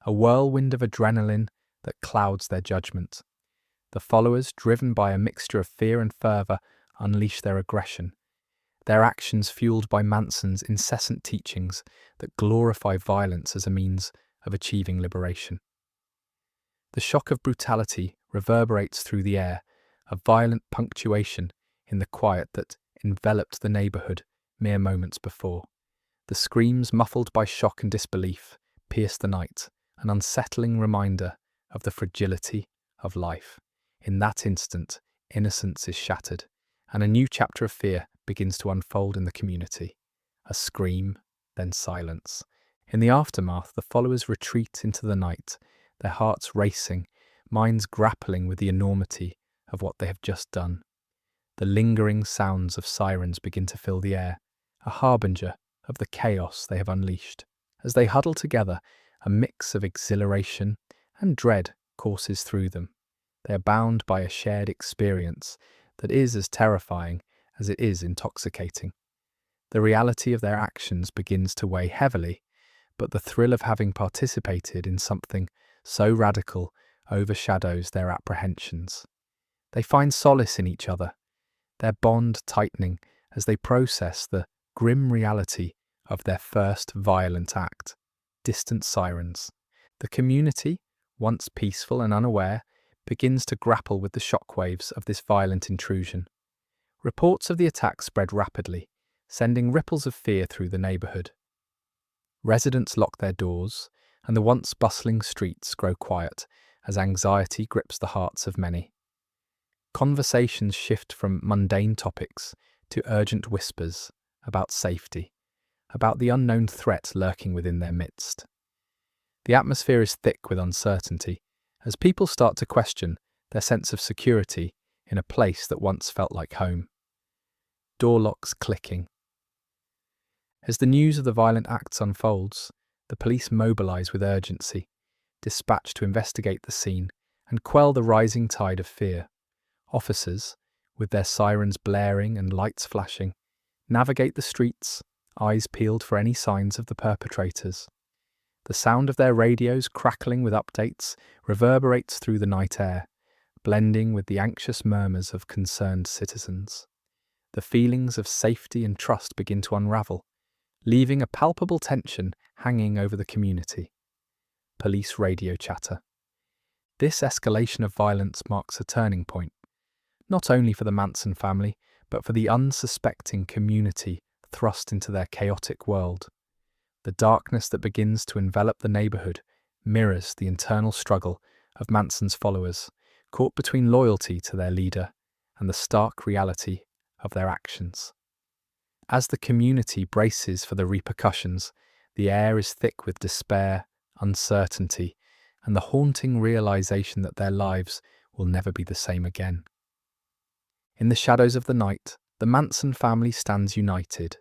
a whirlwind of adrenaline that clouds their judgment. The followers, driven by a mixture of fear and fervour, unleash their aggression, their actions fueled by Manson's incessant teachings that glorify violence as a means of achieving liberation. The shock of brutality reverberates through the air, a violent punctuation in the quiet that enveloped the neighbourhood mere moments before. The screams, muffled by shock and disbelief, pierce the night, an unsettling reminder of the fragility of life. In that instant, innocence is shattered, and a new chapter of fear begins to unfold in the community. A scream, then silence. In the aftermath, the followers retreat into the night, their hearts racing, minds grappling with the enormity of what they have just done. The lingering sounds of sirens begin to fill the air, a harbinger of the chaos they have unleashed. As they huddle together, a mix of exhilaration and dread courses through them. They are bound by a shared experience that is as terrifying as it is intoxicating. The reality of their actions begins to weigh heavily, but the thrill of having participated in something so radical overshadows their apprehensions. They find solace in each other, their bond tightening as they process the grim reality of their first violent act. Distant sirens. The community, once peaceful and unaware, begins to grapple with the shockwaves of this violent intrusion. Reports of the attack spread rapidly, sending ripples of fear through the neighbourhood. Residents lock their doors, and the once bustling streets grow quiet as anxiety grips the hearts of many. Conversations shift from mundane topics to urgent whispers about safety, about the unknown threat lurking within their midst. The atmosphere is thick with uncertainty, as people start to question their sense of security in a place that once felt like home. Door locks clicking. As the news of the violent acts unfolds, the police mobilise with urgency, dispatched to investigate the scene and quell the rising tide of fear. Officers, with their sirens blaring and lights flashing, navigate the streets, eyes peeled for any signs of the perpetrators. The sound of their radios crackling with updates reverberates through the night air, blending with the anxious murmurs of concerned citizens. The feelings of safety and trust begin to unravel, leaving a palpable tension hanging over the community. Police radio chatter. This escalation of violence marks a turning point, not only for the Manson family, but for the unsuspecting community thrust into their chaotic world. The darkness that begins to envelop the neighbourhood mirrors the internal struggle of Manson's followers, caught between loyalty to their leader and the stark reality of their actions. As the community braces for the repercussions, the air is thick with despair, uncertainty, and the haunting realization that their lives will never be the same again. In the shadows of the night, the Manson family stands united,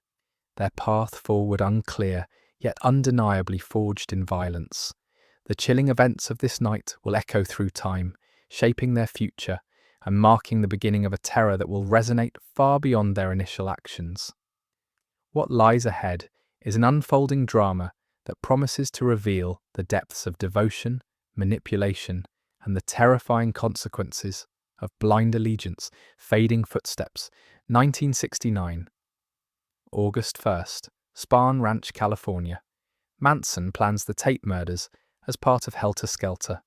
their path forward unclear, yet undeniably forged in violence. The chilling events of this night will echo through time, shaping their future and marking the beginning of a terror that will resonate far beyond their initial actions. What lies ahead is an unfolding drama that promises to reveal the depths of devotion, manipulation, and the terrifying consequences of blind allegiance. Fading Footsteps, 1969. August 1st, Spahn Ranch, California. Manson plans the Tate murders as part of Helter Skelter.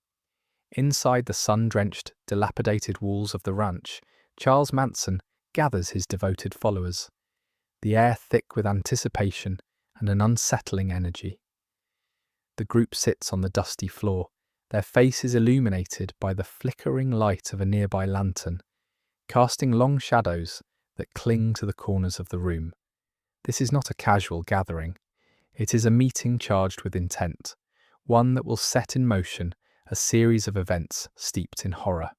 Inside the sun-drenched, dilapidated walls of the ranch, Charles Manson gathers his devoted followers, the air thick with anticipation and an unsettling energy. The group sits on the dusty floor, their faces illuminated by the flickering light of a nearby lantern, casting long shadows that cling to the corners of the room. This is not a casual gathering. It is a meeting charged with intent, one that will set in motion a series of events steeped in horror.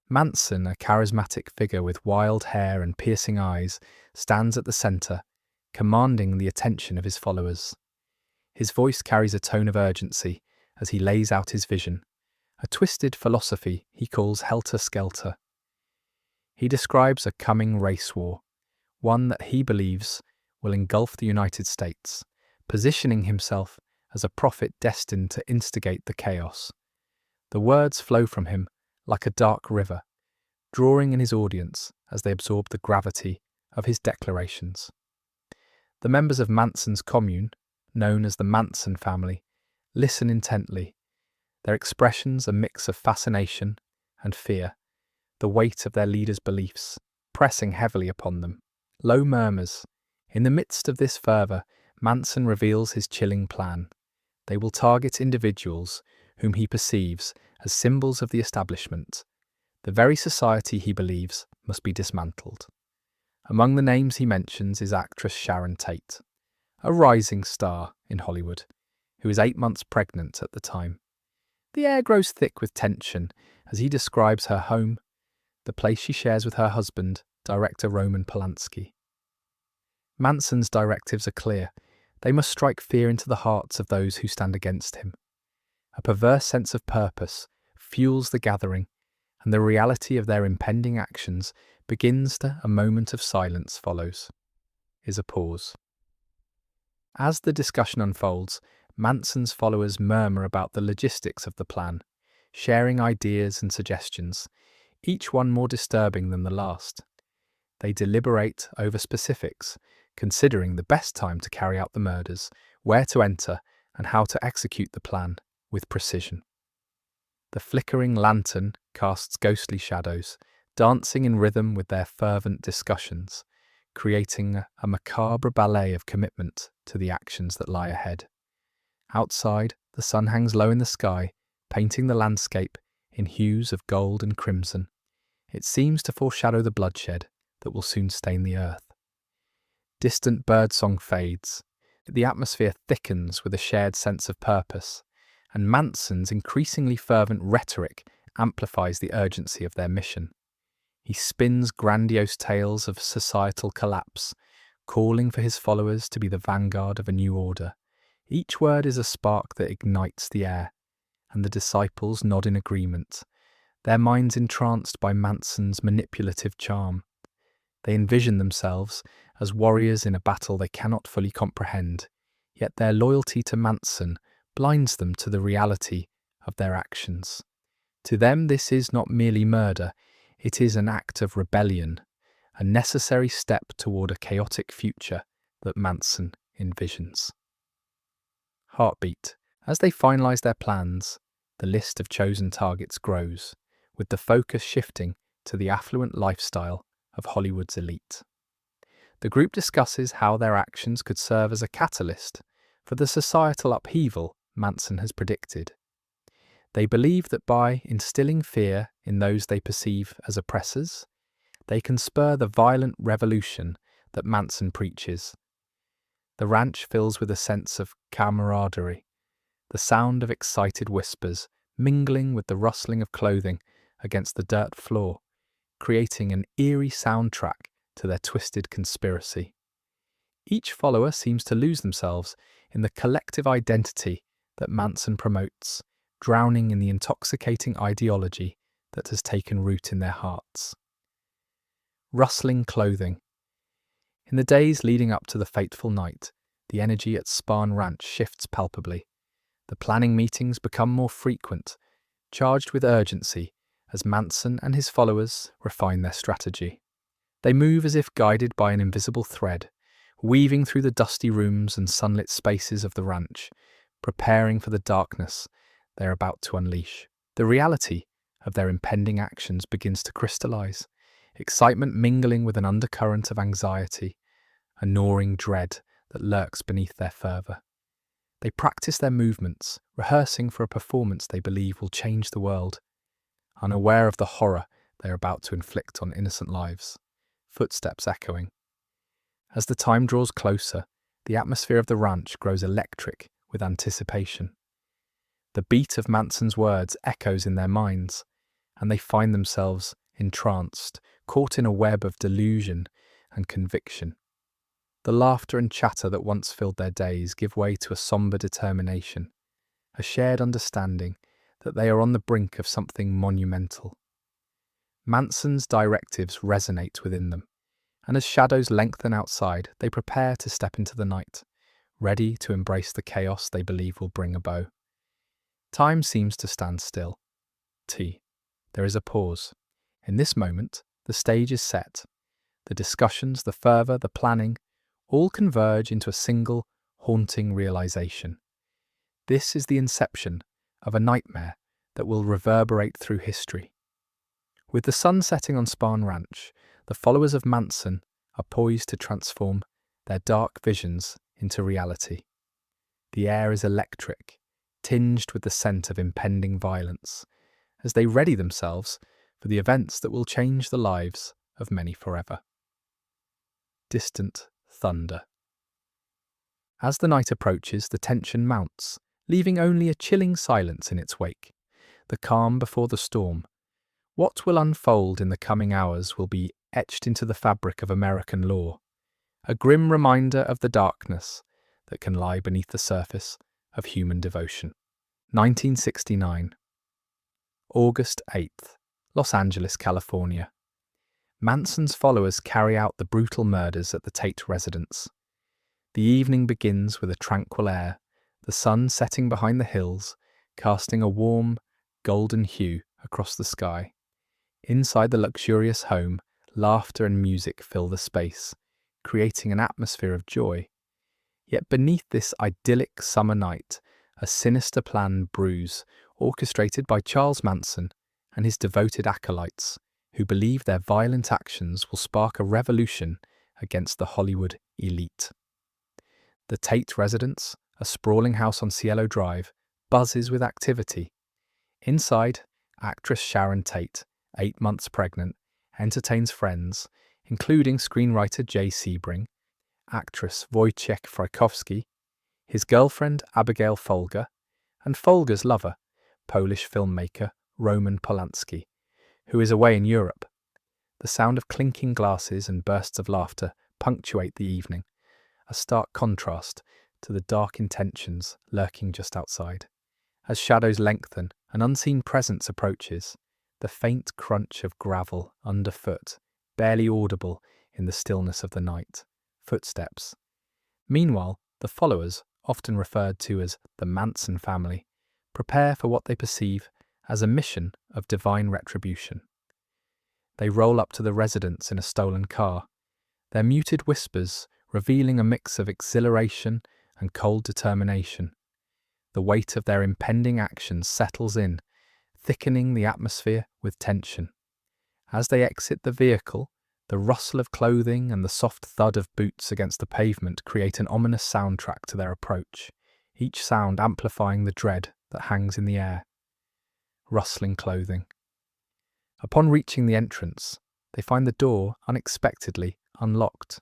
Manson, a charismatic figure with wild hair and piercing eyes, stands at the centre, commanding the attention of his followers. His voice carries a tone of urgency as he lays out his vision, a twisted philosophy he calls helter-skelter. He describes a coming race war, one that he believes will engulf the United States, positioning himself as a prophet destined to instigate the chaos. The words flow from him like a dark river, drawing in his audience as they absorb the gravity of his declarations. The members of Manson's commune, known as the Manson family, listen intently, their expressions a mix of fascination and fear, the weight of their leader's beliefs pressing heavily upon them. Low murmurs. In the midst of this fervour, Manson reveals his chilling plan. They will target individuals whom he perceives as symbols of the establishment, the very society he believes must be dismantled. Among the names he mentions is actress Sharon Tate, a rising star in Hollywood, who is 8 months pregnant at the time. The air grows thick with tension as he describes her home, the place she shares with her husband, director Roman Polanski. Manson's directives are clear. They must strike fear into the hearts of those who stand against him. A perverse sense of purpose fuels the gathering, and the reality of their impending actions begins to a moment of silence follows. Is a pause. As the discussion unfolds, Manson's followers murmur about the logistics of the plan, sharing ideas and suggestions, each one more disturbing than the last. They deliberate over specifics, considering the best time to carry out the murders, where to enter, and how to execute the plan with precision. The flickering lantern casts ghostly shadows, dancing in rhythm with their fervent discussions, creating a macabre ballet of commitment to the actions that lie ahead. Outside, the sun hangs low in the sky, painting the landscape in hues of gold and crimson. It seems to foreshadow the bloodshed that will soon stain the earth. Distant birdsong fades. The atmosphere thickens with a shared sense of purpose, and Manson's increasingly fervent rhetoric amplifies the urgency of their mission. He spins grandiose tales of societal collapse, calling for his followers to be the vanguard of a new order. Each word is a spark that ignites the air, and the disciples nod in agreement, their minds entranced by Manson's manipulative charm. They envision themselves as warriors in a battle they cannot fully comprehend, yet their loyalty to Manson blinds them to the reality of their actions. To them, this is not merely murder, it is an act of rebellion, a necessary step toward a chaotic future that Manson envisions. Heartbeat. As they finalize their plans, the list of chosen targets grows, with the focus shifting to the affluent lifestyle of Hollywood's elite. The group discusses how their actions could serve as a catalyst for the societal upheaval Manson has predicted. They believe that by instilling fear in those they perceive as oppressors, they can spur the violent revolution that Manson preaches. The ranch fills with a sense of camaraderie, the sound of excited whispers mingling with the rustling of clothing against the dirt floor, creating an eerie soundtrack to their twisted conspiracy. Each follower seems to lose themselves in the collective identity that Manson promotes, drowning in the intoxicating ideology that has taken root in their hearts. Rustling clothing. In the days leading up to the fateful night, the energy at Spahn Ranch shifts palpably. The planning meetings become more frequent, charged with urgency as Manson and his followers refine their strategy. They move as if guided by an invisible thread, weaving through the dusty rooms and sunlit spaces of the ranch, preparing for the darkness they're about to unleash. The reality of their impending actions begins to crystallize, excitement mingling with an undercurrent of anxiety, a gnawing dread that lurks beneath their fervour. They practice their movements, rehearsing for a performance they believe will change the world, unaware of the horror they are about to inflict on innocent lives. Footsteps echoing. As the time draws closer, the atmosphere of the ranch grows electric with anticipation. The beat of Manson's words echoes in their minds, and they find themselves entranced, caught in a web of delusion and conviction. The laughter and chatter that once filled their days give way to a somber determination, a shared understanding that they are on the brink of something monumental. Manson's directives resonate within them, and as shadows lengthen outside, they prepare to step into the night, ready to embrace the chaos they believe will bring a bow. Time seems to stand still. There is a pause. In this moment, the stage is set. The discussions, the fervour, the planning, all converge into a single, haunting realization. This is the inception of a nightmare that will reverberate through history. With the sun setting on Spahn Ranch, the followers of Manson are poised to transform their dark visions into reality. The air is electric, tinged with the scent of impending violence, as they ready themselves for the events that will change the lives of many forever. Distant thunder. As the night approaches, the tension mounts, leaving only a chilling silence in its wake. The calm before the storm. What will unfold in the coming hours will be etched into the fabric of American law, a grim reminder of the darkness that can lie beneath the surface of human devotion. 1969. August 8th, Los Angeles, California. Manson's followers carry out the brutal murders at the Tate residence. The evening begins with a tranquil air, the sun setting behind the hills, casting a warm, golden hue across the sky. Inside the luxurious home, laughter and music fill the space, creating an atmosphere of joy. Yet beneath this idyllic summer night, a sinister plan brews, orchestrated by Charles Manson and his devoted acolytes, who believe their violent actions will spark a revolution against the Hollywood elite. The Tate residence, a sprawling house on Cielo Drive, buzzes with activity. Inside, actress Sharon Tate, 8 months pregnant, entertains friends, including screenwriter Jay Sebring, actress Wojciech Frykowski, his girlfriend Abigail Folger, and Folger's lover, Polish filmmaker Roman Polanski, who is away in Europe. The sound of clinking glasses and bursts of laughter punctuate the evening, a stark contrast to the dark intentions lurking just outside. As shadows lengthen, an unseen presence approaches, the faint crunch of gravel underfoot, barely audible in the stillness of the night. Footsteps. Meanwhile, the followers, often referred to as the Manson family, prepare for what they perceive as a mission of divine retribution. They roll up to the residence in a stolen car, their muted whispers revealing a mix of exhilaration and cold determination. The weight of their impending actions settles in, thickening the atmosphere with tension. As they exit the vehicle, the rustle of clothing and the soft thud of boots against the pavement create an ominous soundtrack to their approach, each sound amplifying the dread that hangs in the air. Rustling clothing. Upon reaching the entrance, they find the door unexpectedly unlocked,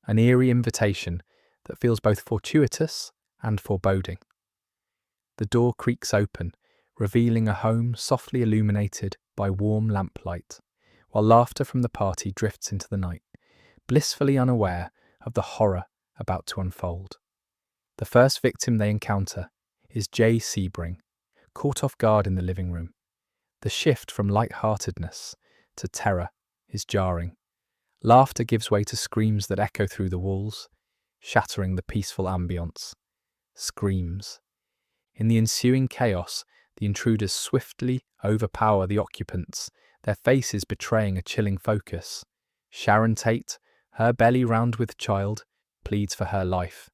an eerie invitation that feels both fortuitous and foreboding. The door creaks open, revealing a home softly illuminated by warm lamplight, while laughter from the party drifts into the night, blissfully unaware of the horror about to unfold. The first victim they encounter is Jay Sebring, caught off guard in the living room. The shift from light-heartedness to terror is jarring. Laughter gives way to screams that echo through the walls, shattering the peaceful ambience. Screams. In the ensuing chaos, the intruders swiftly overpower the occupants, their faces betraying a chilling focus. Sharon Tate, her belly round with child, pleads for her life,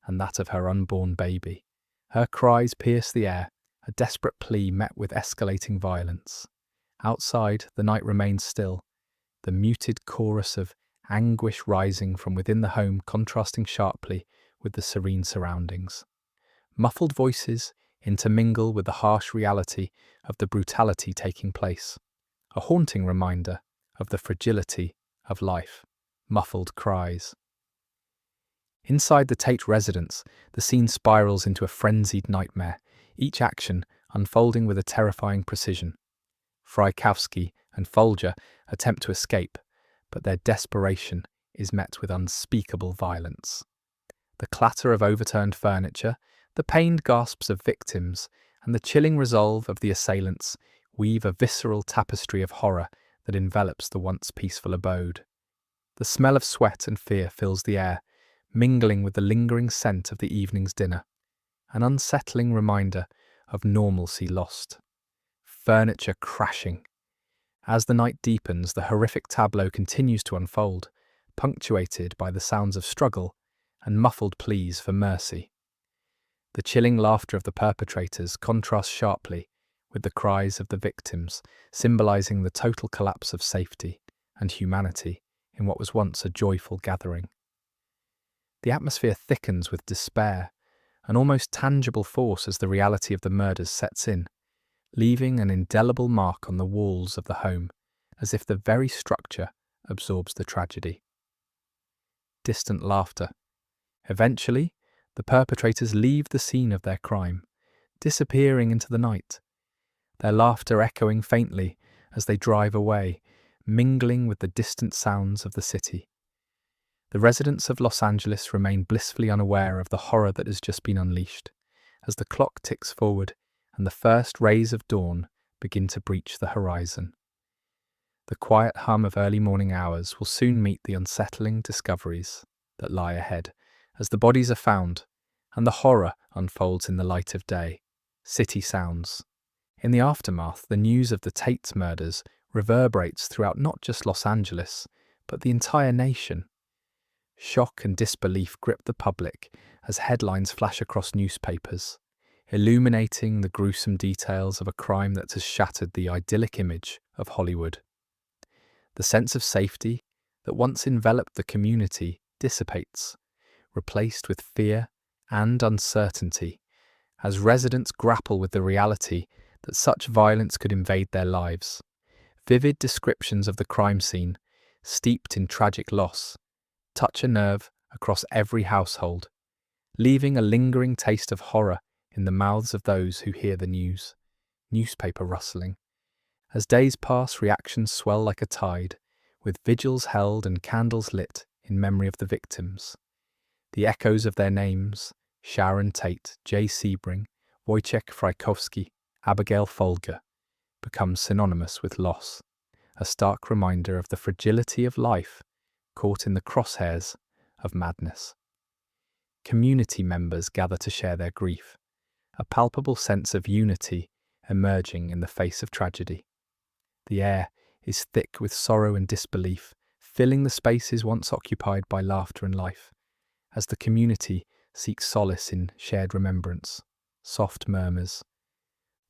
and that of her unborn baby. Her cries pierce the air, a desperate plea met with escalating violence. Outside, the night remains still, the muted chorus of anguish rising from within the home contrasting sharply with the serene surroundings. Muffled voices intermingle with the harsh reality of the brutality taking place, a haunting reminder of the fragility of life. Muffled cries. Inside the Tate residence, the scene spirals into a frenzied nightmare, each action unfolding with a terrifying precision. Frykowski and Folger attempt to escape, but their desperation is met with unspeakable violence. The clatter of overturned furniture, the pained gasps of victims, and the chilling resolve of the assailants weave a visceral tapestry of horror that envelops the once peaceful abode. The smell of sweat and fear fills the air, mingling with the lingering scent of the evening's dinner, an unsettling reminder of normalcy lost. Furniture crashing. As the night deepens, the horrific tableau continues to unfold, punctuated by the sounds of struggle and muffled pleas for mercy. The chilling laughter of the perpetrators contrasts sharply with the cries of the victims, symbolizing the total collapse of safety and humanity in what was once a joyful gathering. The atmosphere thickens with despair, an almost tangible force as the reality of the murders sets in, leaving an indelible mark on the walls of the home, as if the very structure absorbs the tragedy. Distant laughter. Eventually, the perpetrators leave the scene of their crime, disappearing into the night, their laughter echoing faintly as they drive away, mingling with the distant sounds of the city. The residents of Los Angeles remain blissfully unaware of the horror that has just been unleashed, as the clock ticks forward and the first rays of dawn begin to breach the horizon. The quiet hum of early morning hours will soon meet the unsettling discoveries that lie ahead, as the bodies are found and the horror unfolds in the light of day. City sounds. In the aftermath, the news of the Tate murders reverberates throughout not just Los Angeles, but the entire nation. Shock and disbelief grip the public as headlines flash across newspapers, illuminating the gruesome details of a crime that has shattered the idyllic image of Hollywood. The sense of safety that once enveloped the community dissipates, replaced with fear and uncertainty, as residents grapple with the reality that such violence could invade their lives. Vivid descriptions of the crime scene, steeped in tragic loss, touch a nerve across every household, leaving a lingering taste of horror in the mouths of those who hear the news. Newspaper rustling. As days pass, reactions swell like a tide, with vigils held and candles lit in memory of the victims. The echoes of their names, Sharon Tate, Jay Sebring, Wojciech Frykowski, Abigail Folger, become synonymous with loss, a stark reminder of the fragility of life caught in the crosshairs of madness. Community members gather to share their grief, a palpable sense of unity emerging in the face of tragedy. The air is thick with sorrow and disbelief, filling the spaces once occupied by laughter and life, as the community seeks solace in shared remembrance. Soft murmurs.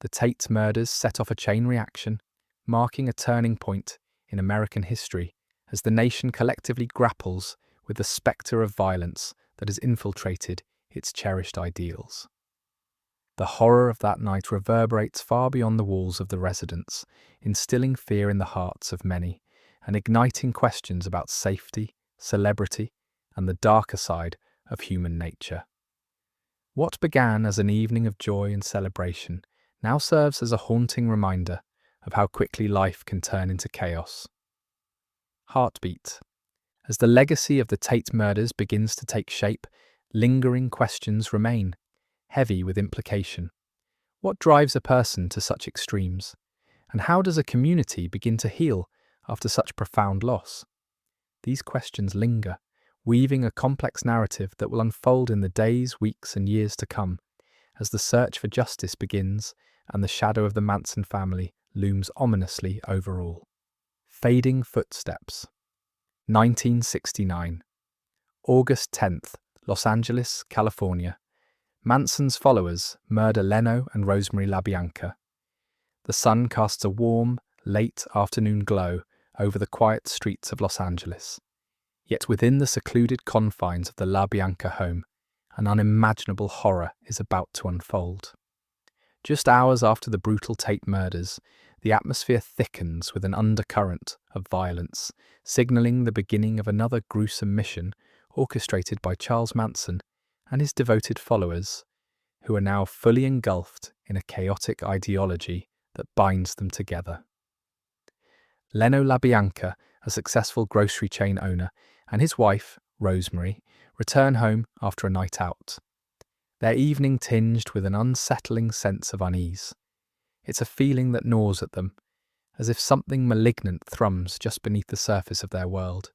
The Tate murders set off a chain reaction, marking a turning point in American history as the nation collectively grapples with the spectre of violence that has infiltrated its cherished ideals. The horror of that night reverberates far beyond the walls of the residence, instilling fear in the hearts of many and igniting questions about safety, celebrity, and the darker side of human nature. What began as an evening of joy and celebration now serves as a haunting reminder of how quickly life can turn into chaos. Heartbeat. As the legacy of the Tate murders begins to take shape, lingering questions remain, heavy with implication. What drives a person to such extremes? And how does a community begin to heal after such profound loss? These questions linger, weaving a complex narrative that will unfold in the days, weeks, and years to come, as the search for justice begins and the shadow of the Manson family looms ominously over all. Fading footsteps. 1969. August 10th, Los Angeles, California. Manson's followers murder Leno and Rosemary LaBianca. The sun casts a warm, late afternoon glow over the quiet streets of Los Angeles. Yet within the secluded confines of the LaBianca home, an unimaginable horror is about to unfold. Just hours after the brutal Tate murders, the atmosphere thickens with an undercurrent of violence, signalling the beginning of another gruesome mission orchestrated by Charles Manson and his devoted followers, who are now fully engulfed in a chaotic ideology that binds them together. Leno LaBianca, a successful grocery chain owner, and his wife, Rosemary, return home after a night out, their evening tinged with an unsettling sense of unease. It's a feeling that gnaws at them, as if something malignant thrums just beneath the surface of their world.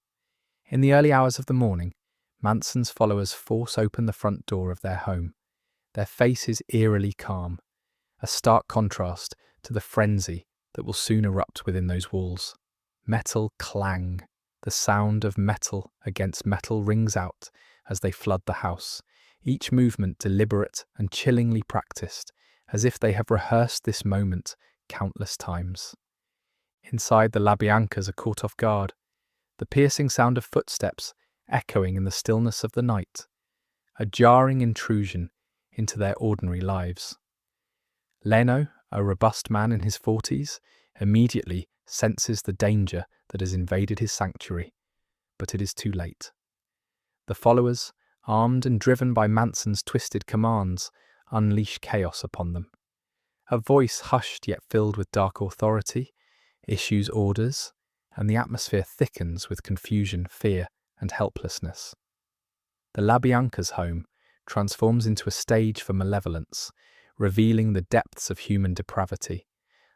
In the early hours of the morning, Manson's followers force open the front door of their home, their faces eerily calm, a stark contrast to the frenzy that will soon erupt within those walls. Metal clang. The sound of metal against metal rings out as they flood the house, each movement deliberate and chillingly practiced, as if they have rehearsed this moment countless times. Inside, the LaBiancas are caught off guard, the piercing sound of footsteps echoing in the stillness of the night, a jarring intrusion into their ordinary lives. Leno, a robust man in his 40s, immediately senses the danger that has invaded his sanctuary, but it is too late. The followers, armed and driven by Manson's twisted commands, unleash chaos upon them. A voice hushed yet filled with dark authority issues orders, and the atmosphere thickens with confusion, fear, and helplessness. The LaBianca's home transforms into a stage for malevolence, revealing the depths of human depravity,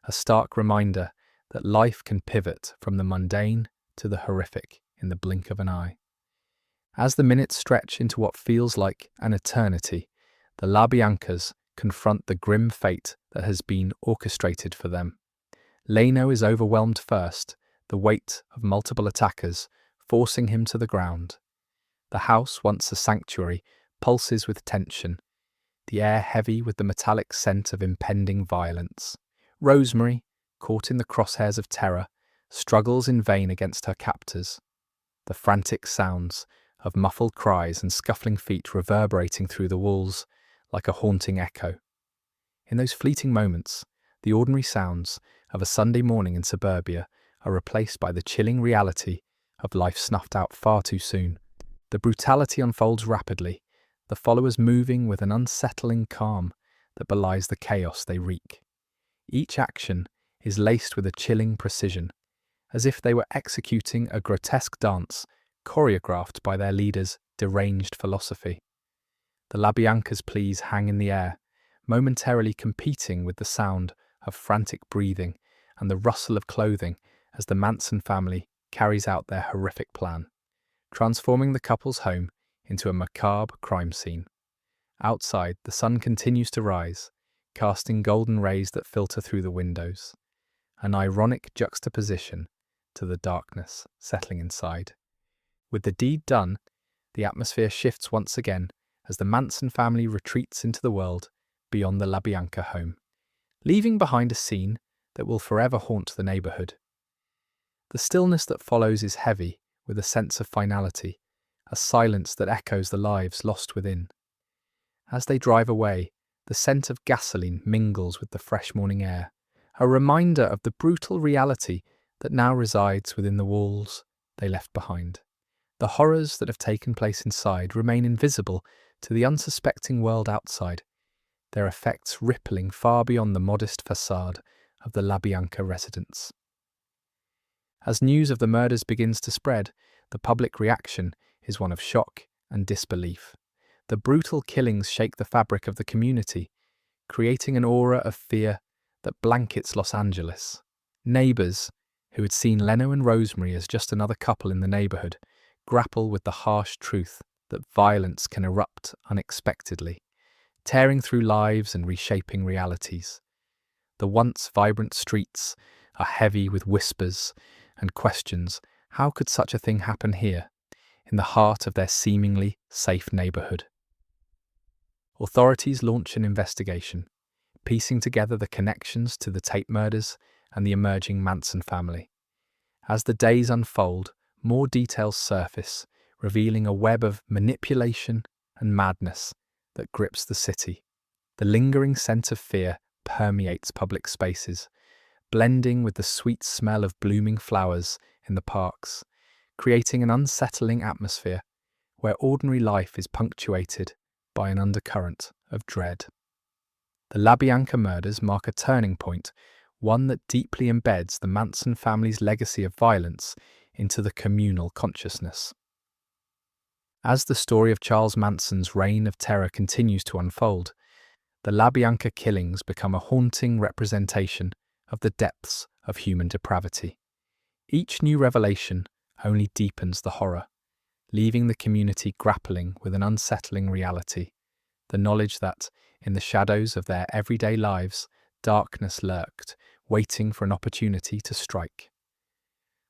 a stark reminder that life can pivot from the mundane to the horrific in the blink of an eye. As the minutes stretch into what feels like an eternity, the LaBiancas confront the grim fate that has been orchestrated for them. Leno is overwhelmed first, the weight of multiple attackers forcing him to the ground. The house, once a sanctuary, pulses with tension, the air heavy with the metallic scent of impending violence. Rosemary, caught in the crosshairs of terror, struggles in vain against her captors, the frantic sounds of muffled cries and scuffling feet reverberating through the walls like a haunting echo. In those fleeting moments, the ordinary sounds of a Sunday morning in suburbia are replaced by the chilling reality of life snuffed out far too soon. The brutality unfolds rapidly, the followers moving with an unsettling calm that belies the chaos they wreak. Each action is laced with a chilling precision, as if they were executing a grotesque dance choreographed by their leader's deranged philosophy. The LaBianca's pleas hang in the air, momentarily competing with the sound of frantic breathing and the rustle of clothing as the Manson family carries out their horrific plan, transforming the couple's home into a macabre crime scene. Outside, the sun continues to rise, casting golden rays that filter through the windows, an ironic juxtaposition to the darkness settling inside. With the deed done, the atmosphere shifts once again as the Manson family retreats into the world beyond the LaBianca home, leaving behind a scene that will forever haunt the neighbourhood. The stillness that follows is heavy with a sense of finality, a silence that echoes the lives lost within. As they drive away, the scent of gasoline mingles with the fresh morning air, a reminder of the brutal reality that now resides within the walls they left behind. The horrors that have taken place inside remain invisible to the unsuspecting world outside, their effects rippling far beyond the modest facade of the LaBianca residence. As news of the murders begins to spread, the public reaction is one of shock and disbelief. The brutal killings shake the fabric of the community, creating an aura of fear that blankets Los Angeles. Neighbours, who had seen Leno and Rosemary as just another couple in the neighbourhood, grapple with the harsh truth that violence can erupt unexpectedly, tearing through lives and reshaping realities. The once vibrant streets are heavy with whispers and questions. How could such a thing happen here, in the heart of their seemingly safe neighbourhood? Authorities launch an investigation, piecing together the connections to the Tate murders and the emerging Manson family. As the days unfold, more details surface, revealing a web of manipulation and madness that grips the city. The lingering scent of fear permeates public spaces, blending with the sweet smell of blooming flowers in the parks, creating an unsettling atmosphere where ordinary life is punctuated by an undercurrent of dread. The LaBianca murders mark a turning point, one that deeply embeds the Manson family's legacy of violence into the communal consciousness. As the story of Charles Manson's reign of terror continues to unfold, the LaBianca killings become a haunting representation of the depths of human depravity. Each new revelation only deepens the horror, leaving the community grappling with an unsettling reality, the knowledge that, in the shadows of their everyday lives, darkness lurked, waiting for an opportunity to strike.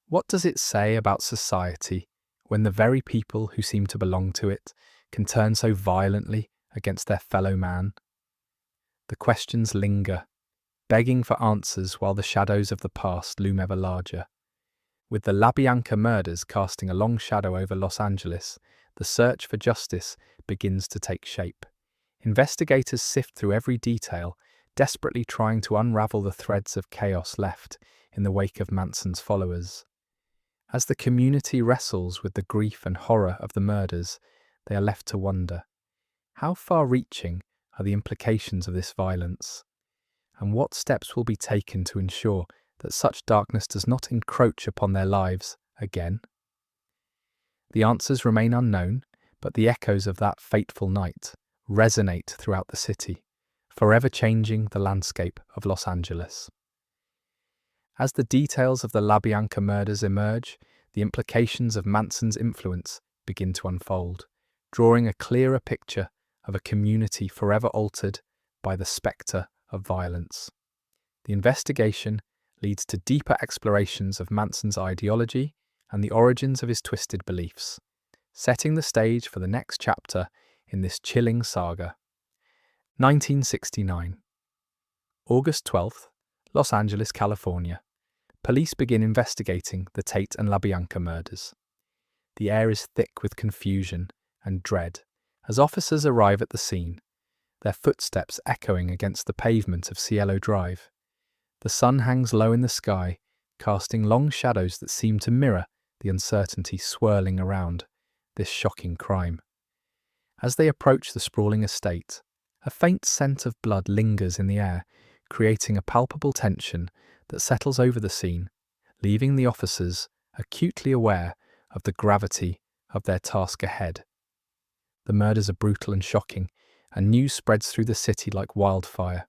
What does it say about society when the very people who seem to belong to it can turn so violently against their fellow man? The questions linger, begging for answers while the shadows of the past loom ever larger. With the LaBianca murders casting a long shadow over Los Angeles, the search for justice begins to take shape. Investigators sift through every detail, desperately trying to unravel the threads of chaos left in the wake of Manson's followers. As the community wrestles with the grief and horror of the murders, they are left to wonder, how far-reaching are the implications of this violence? And what steps will be taken to ensure that such darkness does not encroach upon their lives again? The answers remain unknown, but the echoes of that fateful night resonate throughout the city, forever changing the landscape of Los Angeles. As the details of the LaBianca murders emerge, the implications of Manson's influence begin to unfold, drawing a clearer picture of a community forever altered by the spectre of violence. The investigation leads to deeper explorations of Manson's ideology and the origins of his twisted beliefs, setting the stage for the next chapter in this chilling saga. 1969. August 12th, Los Angeles, California. Police begin investigating the Tate and LaBianca murders. The air is thick with confusion and dread as officers arrive at the scene, their footsteps echoing against the pavement of Cielo Drive. The sun hangs low in the sky, casting long shadows that seem to mirror the uncertainty swirling around this shocking crime. As they approach the sprawling estate, a faint scent of blood lingers in the air, creating a palpable tension that settles over the scene, leaving the officers acutely aware of the gravity of their task ahead. The murders are brutal and shocking, and news spreads through the city like wildfire.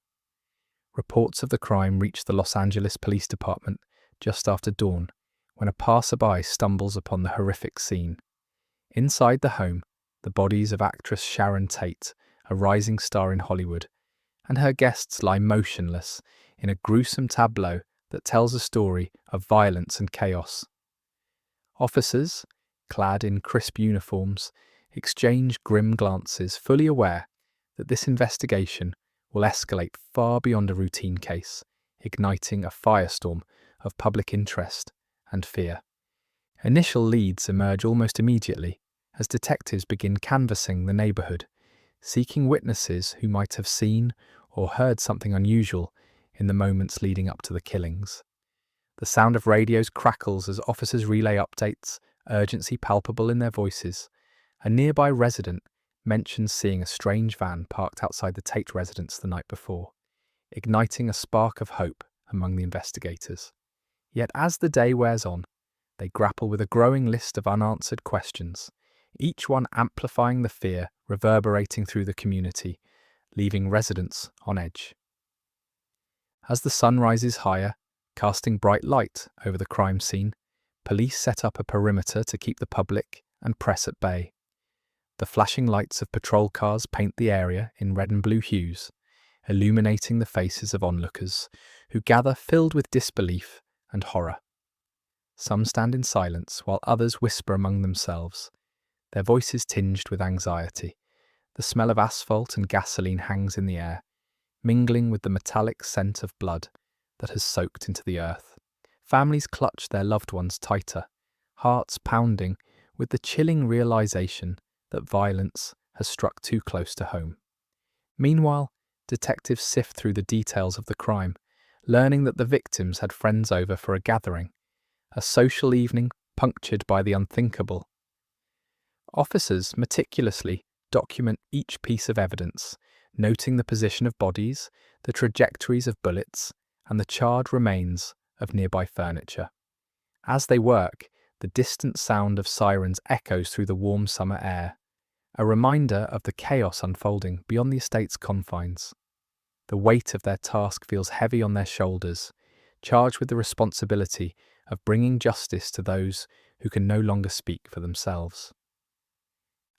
Reports of the crime reach the Los Angeles Police Department just after dawn, when a passerby stumbles upon the horrific scene. Inside the home, the bodies of actress Sharon Tate, a rising star in Hollywood, and her guests lie motionless in a gruesome tableau that tells a story of violence and chaos. Officers, clad in crisp uniforms, exchange grim glances, fully aware that this investigation will escalate far beyond a routine case, igniting a firestorm of public interest and fear. Initial leads emerge almost immediately as detectives begin canvassing the neighborhood, seeking witnesses who might have seen or heard something unusual in the moments leading up to the killings. The sound of radios crackles as officers relay updates, urgency palpable in their voices. A nearby resident mentions seeing a strange van parked outside the Tate residence the night before, igniting a spark of hope among the investigators. Yet as the day wears on, they grapple with a growing list of unanswered questions, each one amplifying the fear reverberating through the community, leaving residents on edge. As the sun rises higher, casting bright light over the crime scene, police set up a perimeter to keep the public and press at bay. The flashing lights of patrol cars paint the area in red and blue hues, illuminating the faces of onlookers who gather filled with disbelief and horror. Some stand in silence while others whisper among themselves, their voices tinged with anxiety. The smell of asphalt and gasoline hangs in the air, mingling with the metallic scent of blood that has soaked into the earth. Families clutch their loved ones tighter, hearts pounding with the chilling realization that violence has struck too close to home. Meanwhile, detectives sift through the details of the crime, learning that the victims had friends over for a gathering, a social evening punctured by the unthinkable. Officers meticulously document each piece of evidence, noting the position of bodies, the trajectories of bullets, and the charred remains of nearby furniture. As they work, the distant sound of sirens echoes through the warm summer air, a reminder of the chaos unfolding beyond the estate's confines. The weight of their task feels heavy on their shoulders, charged with the responsibility of bringing justice to those who can no longer speak for themselves.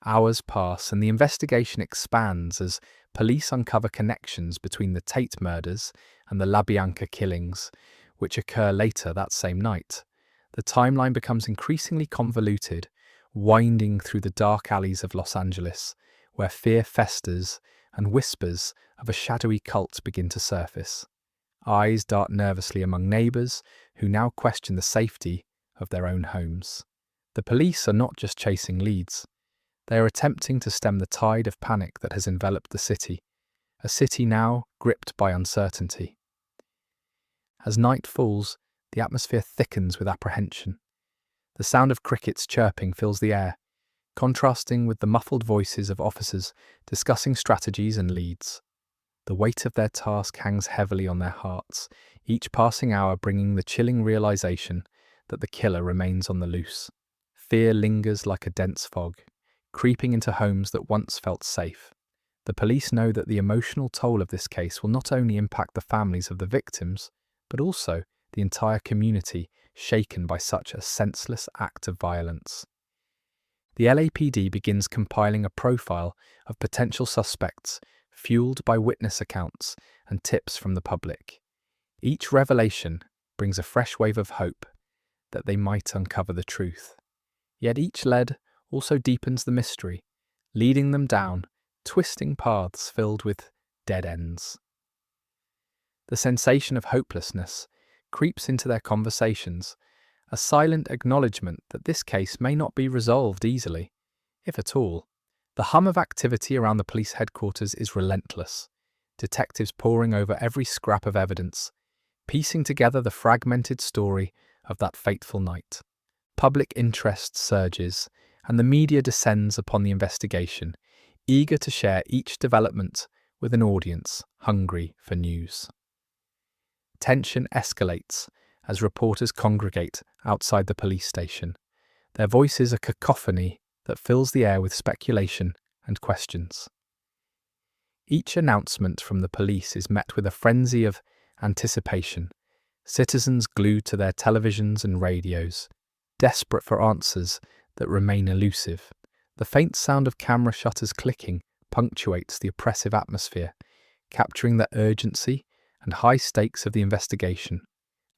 Hours pass and the investigation expands as police uncover connections between the Tate murders and the LaBianca killings, which occur later that same night. The timeline becomes increasingly convoluted, winding through the dark alleys of Los Angeles, where fear festers and whispers of a shadowy cult begin to surface. Eyes dart nervously among neighbours who now question the safety of their own homes. The police are not just chasing leads. They are attempting to stem the tide of panic that has enveloped the city, a city now gripped by uncertainty. As night falls, the atmosphere thickens with apprehension. The sound of crickets chirping fills the air, contrasting with the muffled voices of officers discussing strategies and leads. The weight of their task hangs heavily on their hearts, each passing hour bringing the chilling realization that the killer remains on the loose. Fear lingers like a dense fog, creeping into homes that once felt safe. The police know that the emotional toll of this case will not only impact the families of the victims, but also the entire community shaken by such a senseless act of violence. The LAPD begins compiling a profile of potential suspects, fueled by witness accounts and tips from the public. Each revelation brings a fresh wave of hope that they might uncover the truth. Yet each lead also deepens the mystery, leading them down twisting paths filled with dead ends. The sensation of hopelessness creeps into their conversations, a silent acknowledgement that this case may not be resolved easily, if at all. The hum of activity around the police headquarters is relentless, detectives poring over every scrap of evidence, piecing together the fragmented story of that fateful night. Public interest surges, and the media descends upon the investigation, eager to share each development with an audience hungry for news. Tension escalates as reporters congregate outside the police station, their voices a cacophony that fills the air with speculation and questions. Each announcement from the police is met with a frenzy of anticipation, citizens glued to their televisions and radios, desperate for answers that remain elusive. The faint sound of camera shutters clicking punctuates the oppressive atmosphere, capturing the urgency and high stakes of the investigation.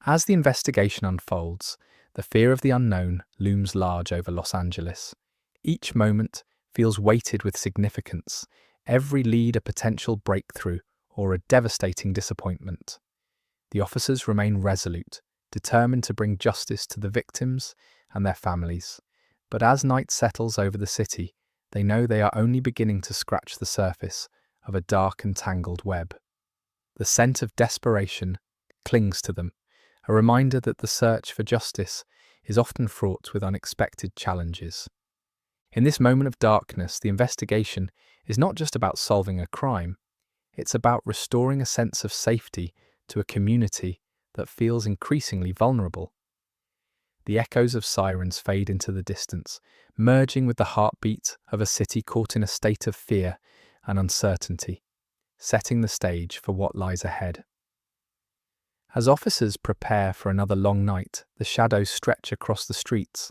As the investigation unfolds, the fear of the unknown looms large over Los Angeles. Each moment feels weighted with significance, every lead a potential breakthrough or a devastating disappointment. The officers remain resolute, determined to bring justice to the victims and their families. But as night settles over the city, they know they are only beginning to scratch the surface of a dark and tangled web. The scent of desperation clings to them, a reminder that the search for justice is often fraught with unexpected challenges. In this moment of darkness, the investigation is not just about solving a crime, it's about restoring a sense of safety to a community that feels increasingly vulnerable. The echoes of sirens fade into the distance, merging with the heartbeat of a city caught in a state of fear and uncertainty, setting the stage for what lies ahead. As officers prepare for another long night, the shadows stretch across the streets,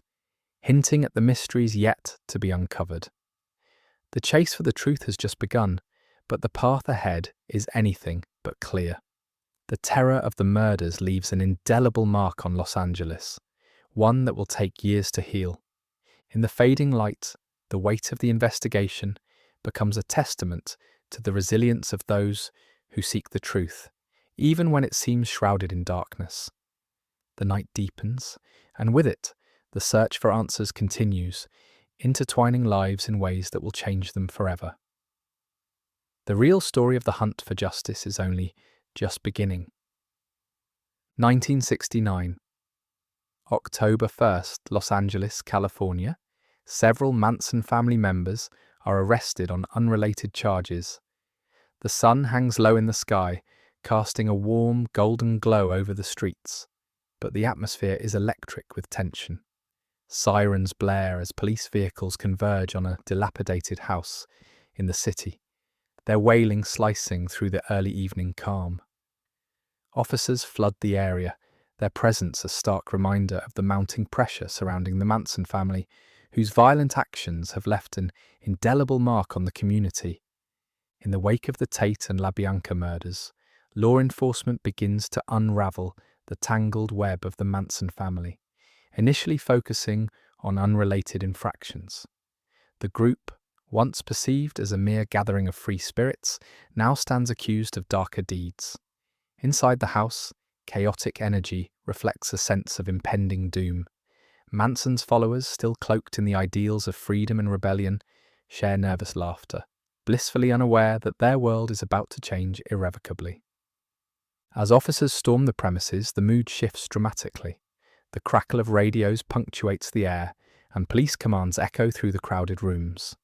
hinting at the mysteries yet to be uncovered. The chase for the truth has just begun, but the path ahead is anything but clear. The terror of the murders leaves an indelible mark on Los Angeles, one that will take years to heal. In the fading light, the weight of the investigation becomes a testament to the resilience of those who seek the truth, even when it seems shrouded in darkness. The night deepens, and with it, the search for answers continues, intertwining lives in ways that will change them forever. The real story of the hunt for justice is only just beginning. 1969. October 1st, Los Angeles, California. Several Manson family members are arrested on unrelated charges. The sun hangs low in the sky, casting a warm, golden glow over the streets, but the atmosphere is electric with tension. Sirens blare as police vehicles converge on a dilapidated house in the city, their wailing slicing through the early evening calm. Officers flood the area, their presence a stark reminder of the mounting pressure surrounding the Manson family, whose violent actions have left an indelible mark on the community. In the wake of the Tate and LaBianca murders, law enforcement begins to unravel the tangled web of the Manson family, initially focusing on unrelated infractions. The group, once perceived as a mere gathering of free spirits, now stands accused of darker deeds. Inside the house, chaotic energy reflects a sense of impending doom. Manson's followers, still cloaked in the ideals of freedom and rebellion, share nervous laughter, blissfully unaware that their world is about to change irrevocably. As officers storm the premises, the mood shifts dramatically. The crackle of radios punctuates the air, and police commands echo through the crowded rooms.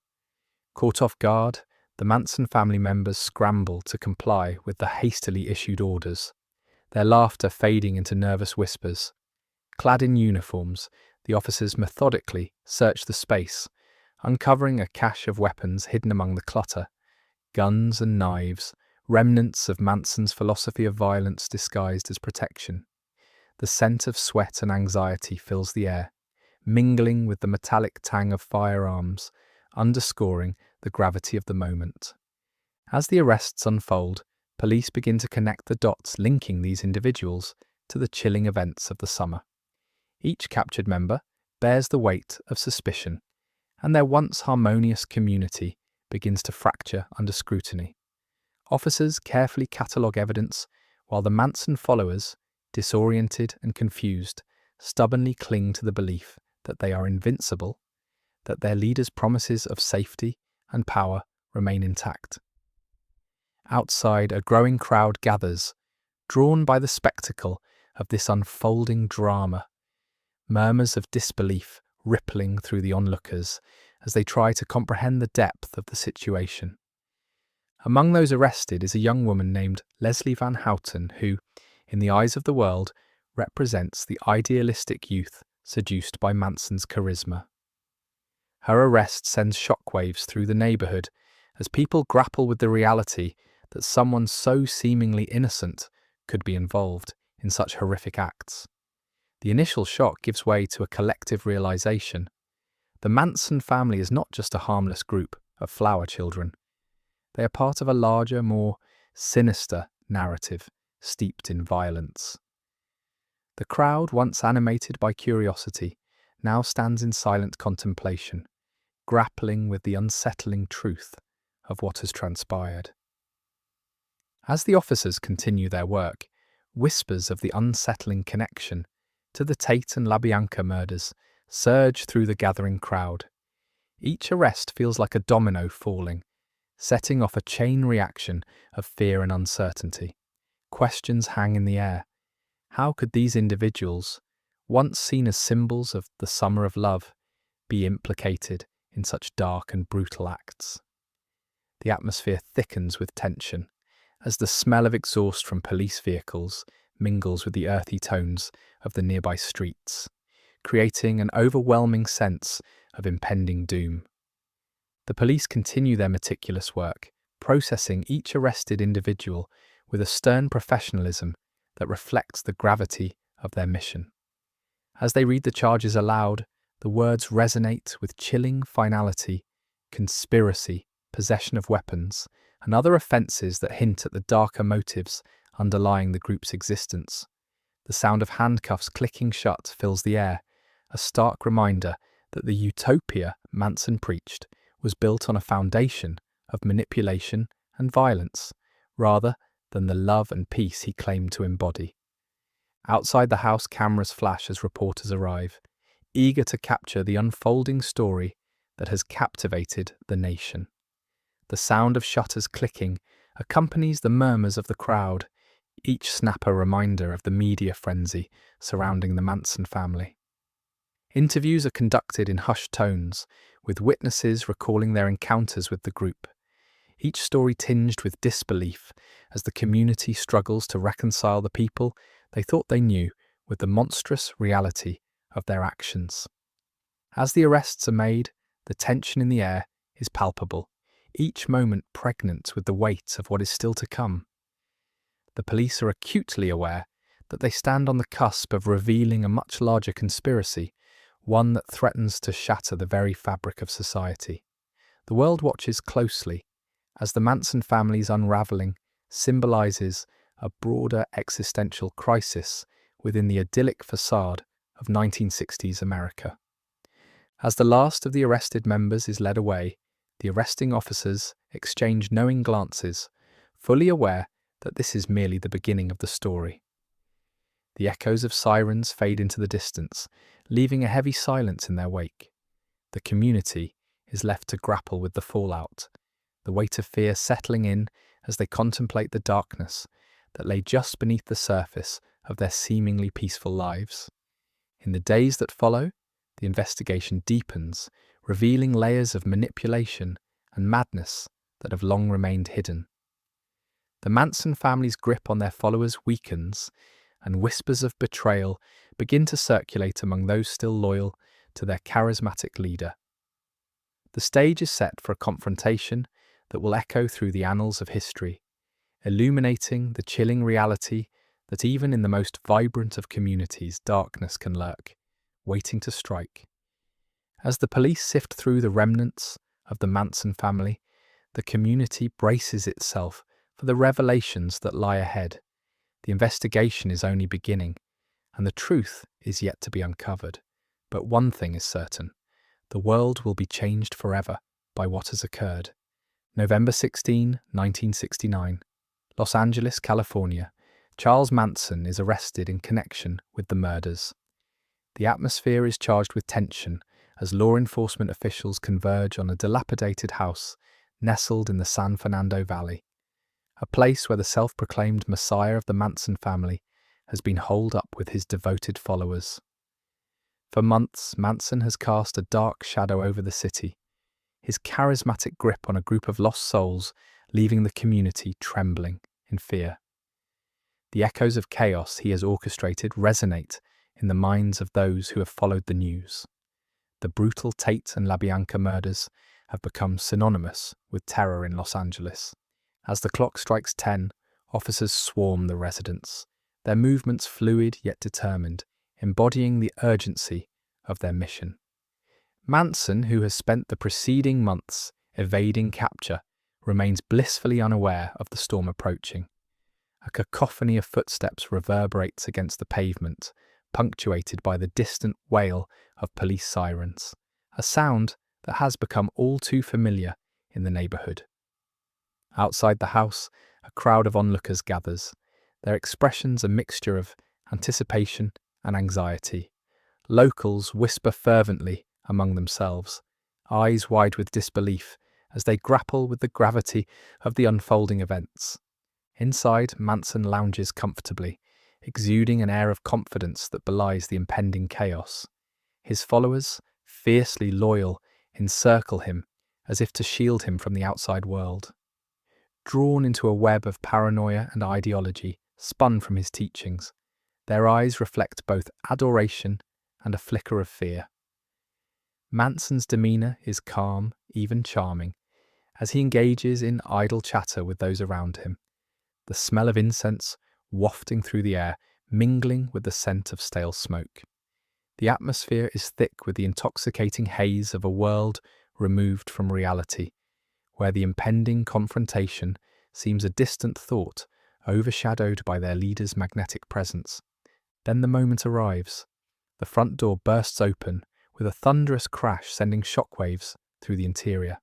Caught off guard, the Manson family members scramble to comply with the hastily issued orders, their laughter fading into nervous whispers. Clad in uniforms, the officers methodically search the space, uncovering a cache of weapons hidden among the clutter, guns and knives, remnants of Manson's philosophy of violence disguised as protection. The scent of sweat and anxiety fills the air, mingling with the metallic tang of firearms, underscoring the gravity of the moment. As the arrests unfold, police begin to connect the dots linking these individuals to the chilling events of the summer. Each captured member bears the weight of suspicion, and their once harmonious community begins to fracture under scrutiny. Officers carefully catalogue evidence, while the Manson followers, disoriented and confused, stubbornly cling to the belief that they are invincible, that their leaders' promises of safety and power remain intact. Outside, a growing crowd gathers, drawn by the spectacle of this unfolding drama, murmurs of disbelief rippling through the onlookers as they try to comprehend the depth of the situation. Among those arrested is a young woman named Leslie Van Houten who, in the eyes of the world, represents the idealistic youth seduced by Manson's charisma. Her arrest sends shockwaves through the neighbourhood as people grapple with the reality that someone so seemingly innocent could be involved in such horrific acts. The initial shock gives way to a collective realization. The Manson family is not just a harmless group of flower children. They are part of a larger, more sinister narrative steeped in violence. The crowd, once animated by curiosity, now stands in silent contemplation, grappling with the unsettling truth of what has transpired. As the officers continue their work, whispers of the unsettling connection to the Tate and LaBianca murders surge through the gathering crowd. Each arrest feels like a domino falling, setting off a chain reaction of fear and uncertainty. Questions hang in the air. How could these individuals, once seen as symbols of the summer of love, be implicated in such dark and brutal acts? The atmosphere thickens with tension as the smell of exhaust from police vehicles mingles with the earthy tones of the nearby streets, creating an overwhelming sense of impending doom. The police continue their meticulous work, processing each arrested individual with a stern professionalism that reflects the gravity of their mission. As they read the charges aloud, the words resonate with chilling finality: conspiracy, possession of weapons, and other offences that hint at the darker motives underlying the group's existence. The sound of handcuffs clicking shut fills the air, a stark reminder that the utopia Manson preached was built on a foundation of manipulation and violence, rather than the love and peace he claimed to embody. Outside the house, cameras flash as reporters arrive, eager to capture the unfolding story that has captivated the nation. The sound of shutters clicking accompanies the murmurs of the crowd, each snap a reminder of the media frenzy surrounding the Manson family. Interviews are conducted in hushed tones, with witnesses recalling their encounters with the group, each story tinged with disbelief as the community struggles to reconcile the people they thought they knew with the monstrous reality of their actions. As the arrests are made, the tension in the air is palpable, each moment pregnant with the weight of what is still to come. The police are acutely aware that they stand on the cusp of revealing a much larger conspiracy, one that threatens to shatter the very fabric of society. The world watches closely, as the Manson family's unravelling symbolises a broader existential crisis within the idyllic facade of 1960s America. As the last of the arrested members is led away, the arresting officers exchange knowing glances, fully aware that this is merely the beginning of the story. The echoes of sirens fade into the distance, leaving a heavy silence in their wake. The community is left to grapple with the fallout, the weight of fear settling in as they contemplate the darkness that lay just beneath the surface of their seemingly peaceful lives. In the days that follow, the investigation deepens, revealing layers of manipulation and madness that have long remained hidden. The Manson family's grip on their followers weakens, and whispers of betrayal begin to circulate among those still loyal to their charismatic leader. The stage is set for a confrontation that will echo through the annals of history, illuminating the chilling reality that even in the most vibrant of communities, darkness can lurk, waiting to strike. As the police sift through the remnants of the Manson family, the community braces itself for the revelations that lie ahead. The investigation is only beginning, and the truth is yet to be uncovered. But one thing is certain: the world will be changed forever by what has occurred. November 16, 1969. Los Angeles, California. Charles Manson is arrested in connection with the murders. The atmosphere is charged with tension as law enforcement officials converge on a dilapidated house nestled in the San Fernando Valley, a place where the self-proclaimed messiah of the Manson family has been holed up with his devoted followers. For months, Manson has cast a dark shadow over the city, his charismatic grip on a group of lost souls leaving the community trembling in fear. The echoes of chaos he has orchestrated resonate in the minds of those who have followed the news. The brutal Tate and LaBianca murders have become synonymous with terror in Los Angeles. As the clock strikes 10, officers swarm the residence, their movements fluid yet determined, embodying the urgency of their mission. Manson, who has spent the preceding months evading capture, remains blissfully unaware of the storm approaching. A cacophony of footsteps reverberates against the pavement, punctuated by the distant wail of police sirens, a sound that has become all too familiar in the neighborhood. Outside the house, a crowd of onlookers gathers, their expressions a mixture of anticipation and anxiety. Locals whisper fervently among themselves, eyes wide with disbelief as they grapple with the gravity of the unfolding events. Inside, Manson lounges comfortably, exuding an air of confidence that belies the impending chaos. His followers, fiercely loyal, encircle him as if to shield him from the outside world. Drawn into a web of paranoia and ideology spun from his teachings, their eyes reflect both adoration and a flicker of fear. Manson's demeanour is calm, even charming, as he engages in idle chatter with those around him, the smell of incense wafting through the air, mingling with the scent of stale smoke. The atmosphere is thick with the intoxicating haze of a world removed from reality, where the impending confrontation seems a distant thought, overshadowed by their leader's magnetic presence. Then the moment arrives. The front door bursts open, with a thunderous crash sending shockwaves through the interior.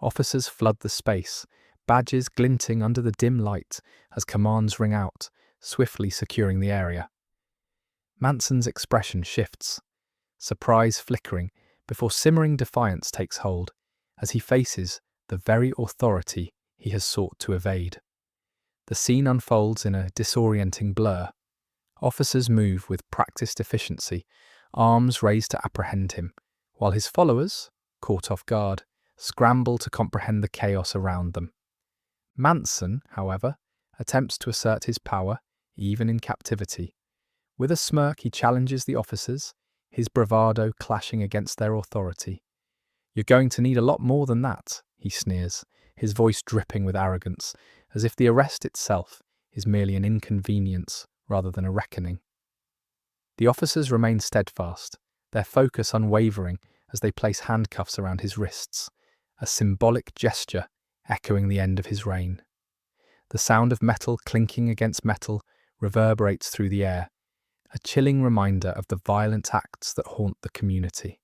Officers flood the space, badges glinting under the dim light as commands ring out, swiftly securing the area. Manson's expression shifts, surprise flickering before simmering defiance takes hold as he faces the very authority he has sought to evade. The scene unfolds in a disorienting blur. Officers move with practiced efficiency, arms raised to apprehend him, while his followers, caught off guard, scramble to comprehend the chaos around them. Manson, however, attempts to assert his power, even in captivity. With a smirk, he challenges the officers, his bravado clashing against their authority. "You're going to need a lot more than that," he sneers, his voice dripping with arrogance, as if the arrest itself is merely an inconvenience rather than a reckoning. The officers remain steadfast, their focus unwavering as they place handcuffs around his wrists, a symbolic gesture echoing the end of his reign. The sound of metal clinking against metal reverberates through the air, a chilling reminder of the violent acts that haunt the community.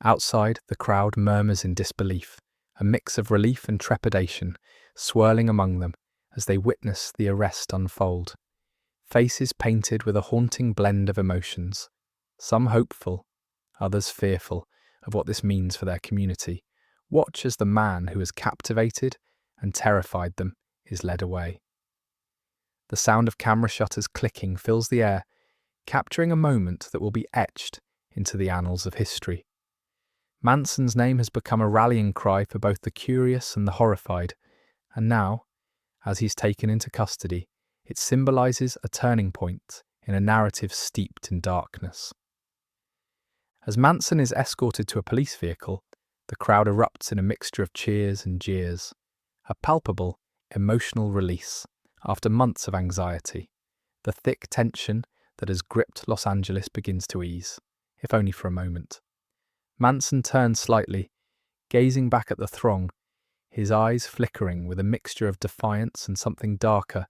Outside, the crowd murmurs in disbelief, a mix of relief and trepidation swirling among them as they witness the arrest unfold. Faces painted with a haunting blend of emotions, some hopeful, others fearful of what this means for their community, watch as the man who has captivated and terrified them is led away. The sound of camera shutters clicking fills the air, capturing a moment that will be etched into the annals of history. Manson's name has become a rallying cry for both the curious and the horrified, and now, as he's taken into custody, it symbolizes a turning point in a narrative steeped in darkness. As Manson is escorted to a police vehicle, the crowd erupts in a mixture of cheers and jeers, a palpable, emotional release after months of anxiety. The thick tension that has gripped Los Angeles begins to ease, if only for a moment. Manson turns slightly, gazing back at the throng, his eyes flickering with a mixture of defiance and something darker,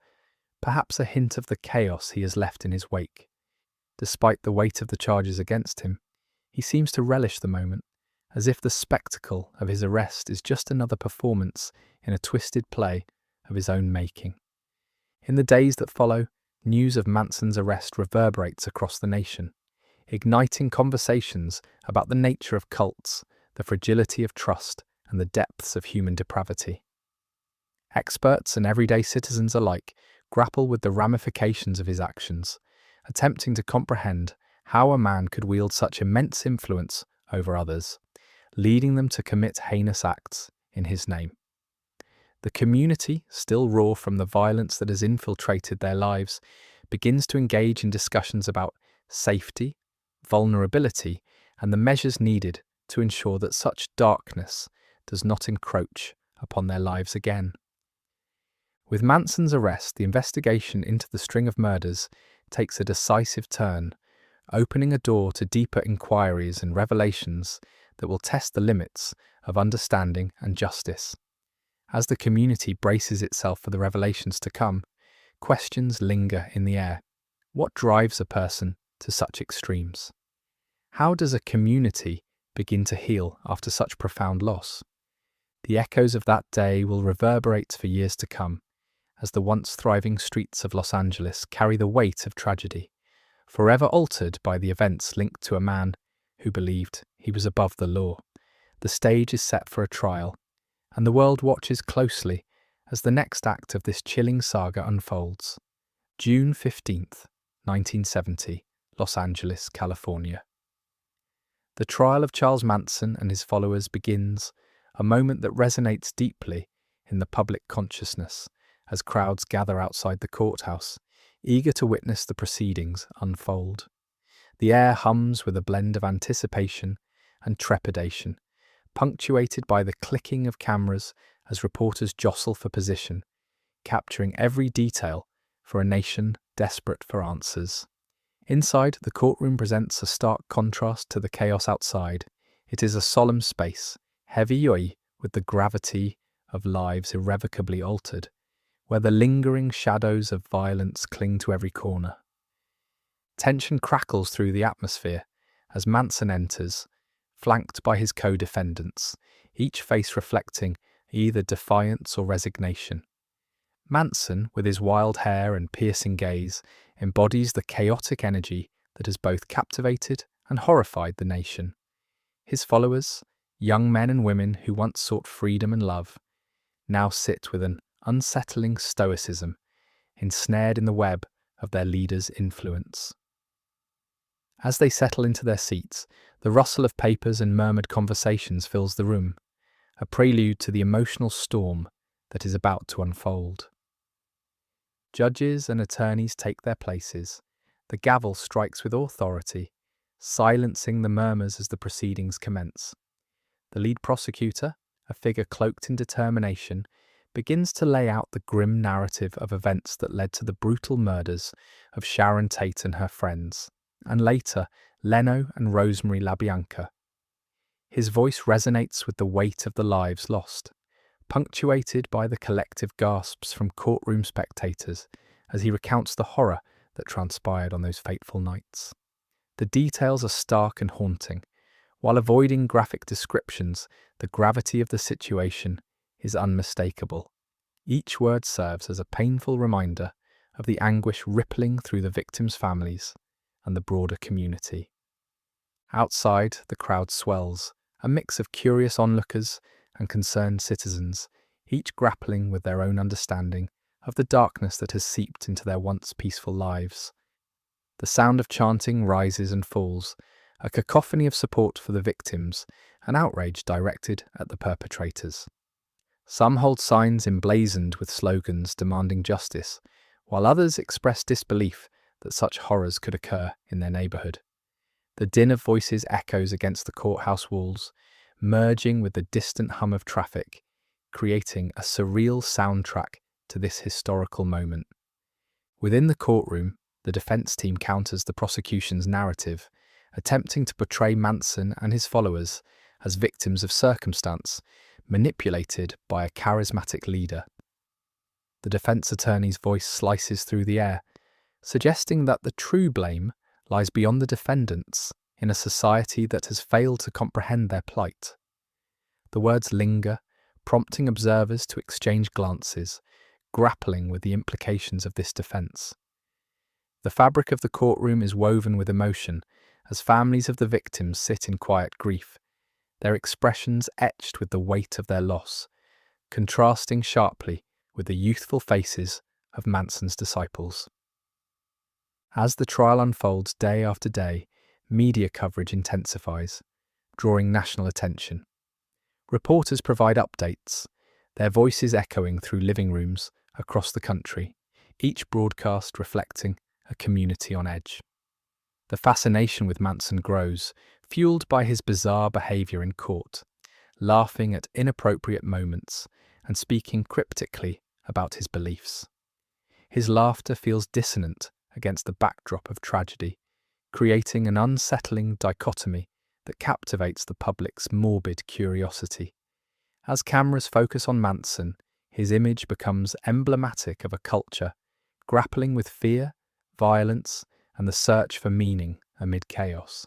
perhaps a hint of the chaos he has left in his wake. Despite the weight of the charges against him, he seems to relish the moment, as if the spectacle of his arrest is just another performance in a twisted play of his own making. In the days that follow, news of Manson's arrest reverberates across the nation, igniting conversations about the nature of cults, the fragility of trust, and the depths of human depravity. Experts and everyday citizens alike grapple with the ramifications of his actions, attempting to comprehend how a man could wield such immense influence over others, leading them to commit heinous acts in his name. The community, still raw from the violence that has infiltrated their lives, begins to engage in discussions about safety, vulnerability, and the measures needed to ensure that such darkness does not encroach upon their lives again. With Manson's arrest, the investigation into the string of murders takes a decisive turn, opening a door to deeper inquiries and revelations that will test the limits of understanding and justice. As the community braces itself for the revelations to come, questions linger in the air. What drives a person to such extremes? How does a community begin to heal after such profound loss? The echoes of that day will reverberate for years to come, as the once thriving streets of Los Angeles carry the weight of tragedy, forever altered by the events linked to a man who believed he was above the law. The stage is set for a trial, and the world watches closely as the next act of this chilling saga unfolds. June 15th, 1970, Los Angeles, California. The trial of Charles Manson and his followers begins, a moment that resonates deeply in the public consciousness as crowds gather outside the courthouse, eager to witness the proceedings unfold. The air hums with a blend of anticipation and trepidation, punctuated by the clicking of cameras as reporters jostle for position, capturing every detail for a nation desperate for answers. Inside, the courtroom presents a stark contrast to the chaos outside. It is a solemn space, heavy with the gravity of lives irrevocably altered, where the lingering shadows of violence cling to every corner. Tension crackles through the atmosphere as Manson enters, flanked by his co-defendants, each face reflecting either defiance or resignation. Manson, with his wild hair and piercing gaze, embodies the chaotic energy that has both captivated and horrified the nation. His followers, young men and women who once sought freedom and love, now sit with an unsettling stoicism, ensnared in the web of their leader's influence. As they settle into their seats, the rustle of papers and murmured conversations fills the room, a prelude to the emotional storm that is about to unfold. Judges and attorneys take their places. The gavel strikes with authority, silencing the murmurs as the proceedings commence. The lead prosecutor, a figure cloaked in determination, begins to lay out the grim narrative of events that led to the brutal murders of Sharon Tate and her friends, and later, Leno and Rosemary LaBianca. His voice resonates with the weight of the lives lost, punctuated by the collective gasps from courtroom spectators as he recounts the horror that transpired on those fateful nights. The details are stark and haunting. While avoiding graphic descriptions, the gravity of the situation is unmistakable. Each word serves as a painful reminder of the anguish rippling through the victims' families and the broader community. Outside, the crowd swells, a mix of curious onlookers and concerned citizens, each grappling with their own understanding of the darkness that has seeped into their once peaceful lives. The sound of chanting rises and falls, a cacophony of support for the victims and outrage directed at the perpetrators. Some hold signs emblazoned with slogans demanding justice, while others express disbelief that such horrors could occur in their neighborhood. The din of voices echoes against the courthouse walls, merging with the distant hum of traffic, creating a surreal soundtrack to this historical moment. Within the courtroom, the defense team counters the prosecution's narrative, attempting to portray Manson and his followers as victims of circumstance, manipulated by a charismatic leader. The defense attorney's voice slices through the air, suggesting that the true blame lies beyond the defendants in a society that has failed to comprehend their plight. The words linger, prompting observers to exchange glances, grappling with the implications of this defense. The fabric of the courtroom is woven with emotion as families of the victims sit in quiet grief, their expressions etched with the weight of their loss, contrasting sharply with the youthful faces of Manson's disciples. As the trial unfolds day after day, media coverage intensifies, drawing national attention. Reporters provide updates, their voices echoing through living rooms across the country, each broadcast reflecting a community on edge. The fascination with Manson grows, fueled by his bizarre behavior in court, laughing at inappropriate moments and speaking cryptically about his beliefs. His laughter feels dissonant against the backdrop of tragedy, creating an unsettling dichotomy that captivates the public's morbid curiosity. As cameras focus on Manson, his image becomes emblematic of a culture grappling with fear, violence, and the search for meaning amid chaos.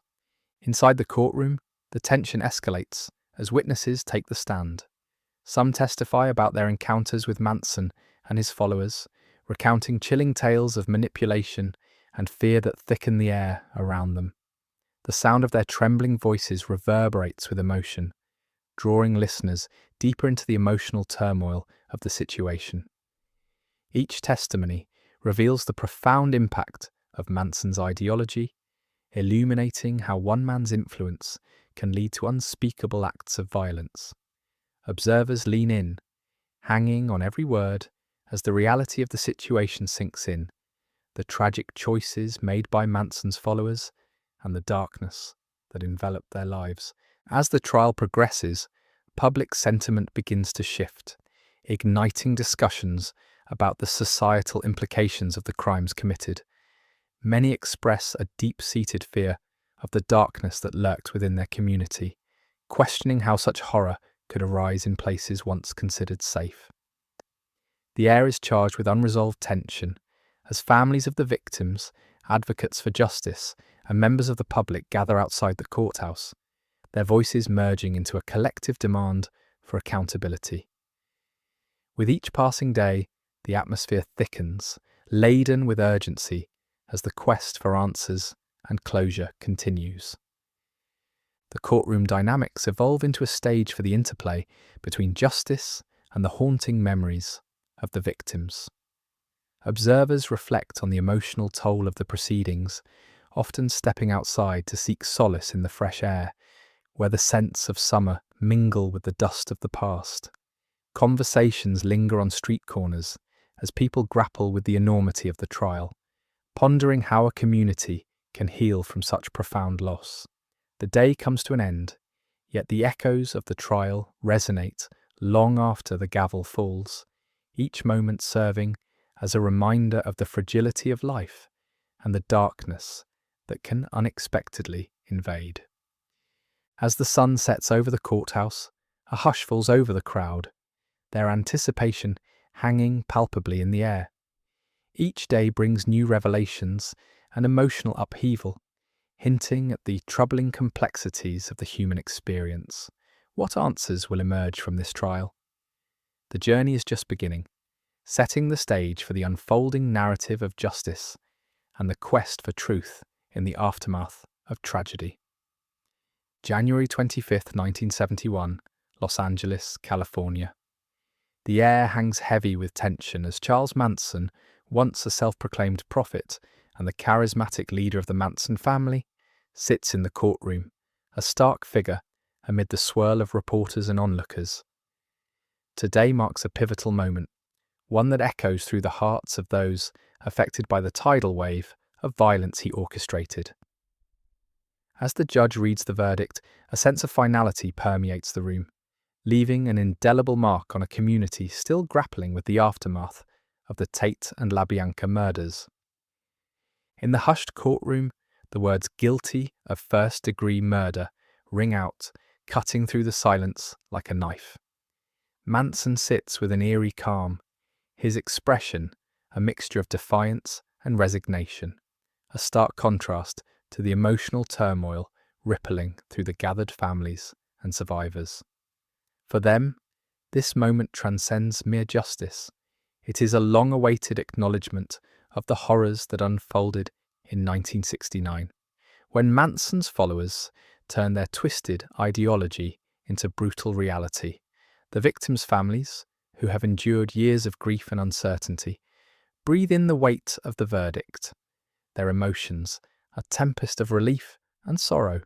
Inside the courtroom, the tension escalates as witnesses take the stand. Some testify about their encounters with Manson and his followers, recounting chilling tales of manipulation and fear that thicken the air around them. The sound of their trembling voices reverberates with emotion, drawing listeners deeper into the emotional turmoil of the situation. Each testimony reveals the profound impact of Manson's ideology, illuminating how one man's influence can lead to unspeakable acts of violence. Observers lean in, hanging on every word as the reality of the situation sinks in, the tragic choices made by Manson's followers and the darkness that enveloped their lives. As the trial progresses, public sentiment begins to shift, igniting discussions about the societal implications of the crimes committed. Many express a deep-seated fear of the darkness that lurked within their community, questioning how such horror could arise in places once considered safe. The air is charged with unresolved tension as families of the victims, advocates for justice, and members of the public gather outside the courthouse, their voices merging into a collective demand for accountability. With each passing day, the atmosphere thickens, laden with urgency as the quest for answers and closure continues. The courtroom dynamics evolve into a stage for the interplay between justice and the haunting memories of the victims. Observers reflect on the emotional toll of the proceedings, often stepping outside to seek solace in the fresh air, where the scents of summer mingle with the dust of the past. Conversations linger on street corners as people grapple with the enormity of the trial, pondering how a community can heal from such profound loss. The day comes to an end, yet the echoes of the trial resonate long after the gavel falls, each moment serving as a reminder of the fragility of life and the darkness that can unexpectedly invade. As the sun sets over the courthouse, a hush falls over the crowd, their anticipation hanging palpably in the air. Each day brings new revelations and emotional upheaval, hinting at the troubling complexities of the human experience. What answers will emerge from this trial? The journey is just beginning, setting the stage for the unfolding narrative of justice and the quest for truth in the aftermath of tragedy. January 25th, 1971, Los Angeles, California. The air hangs heavy with tension as Charles Manson, once a self-proclaimed prophet and the charismatic leader of the Manson family, sits in the courtroom, a stark figure amid the swirl of reporters and onlookers. Today marks a pivotal moment, one that echoes through the hearts of those affected by the tidal wave of violence he orchestrated. As the judge reads the verdict, a sense of finality permeates the room, leaving an indelible mark on a community still grappling with the aftermath of the Tate and LaBianca murders. In the hushed courtroom, the words "guilty of first-degree murder" ring out, cutting through the silence like a knife. Manson sits with an eerie calm, his expression a mixture of defiance and resignation, a stark contrast to the emotional turmoil rippling through the gathered families and survivors. For them, this moment transcends mere justice. It is a long-awaited acknowledgement of the horrors that unfolded in 1969, when Manson's followers turned their twisted ideology into brutal reality. The victims' families, who have endured years of grief and uncertainty, breathe in the weight of the verdict, their emotions a tempest of relief and sorrow.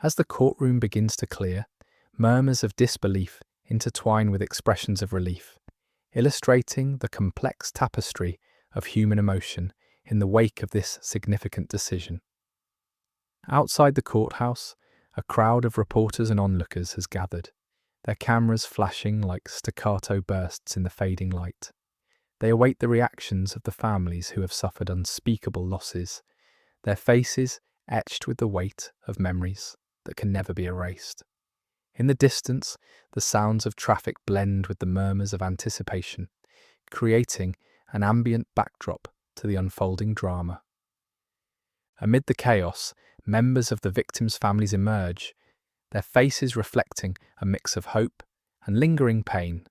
As the courtroom begins to clear, murmurs of disbelief intertwine with expressions of relief, illustrating the complex tapestry of human emotion in the wake of this significant decision. Outside the courthouse, a crowd of reporters and onlookers has gathered, their cameras flashing like staccato bursts in the fading light. They await the reactions of the families who have suffered unspeakable losses, their faces etched with the weight of memories that can never be erased. In the distance, the sounds of traffic blend with the murmurs of anticipation, creating an ambient backdrop to the unfolding drama. Amid the chaos, members of the victims' families emerge, their faces reflecting a mix of hope and lingering pain.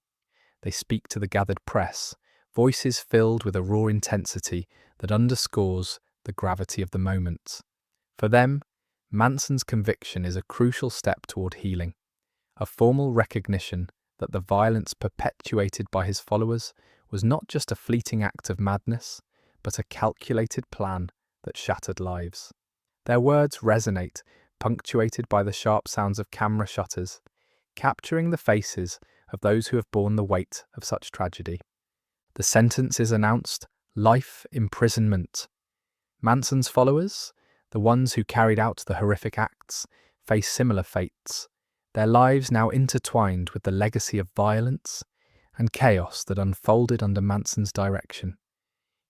They speak to the gathered press, voices filled with a raw intensity that underscores the gravity of the moment. For them, Manson's conviction is a crucial step toward healing, a formal recognition that the violence perpetuated by his followers was not just a fleeting act of madness, but a calculated plan that shattered lives. Their words resonate, punctuated by the sharp sounds of camera shutters, capturing the faces of those who have borne the weight of such tragedy. The sentence is announced: life imprisonment. Manson's followers, the ones who carried out the horrific acts, face similar fates, their lives now intertwined with the legacy of violence and chaos that unfolded under Manson's direction.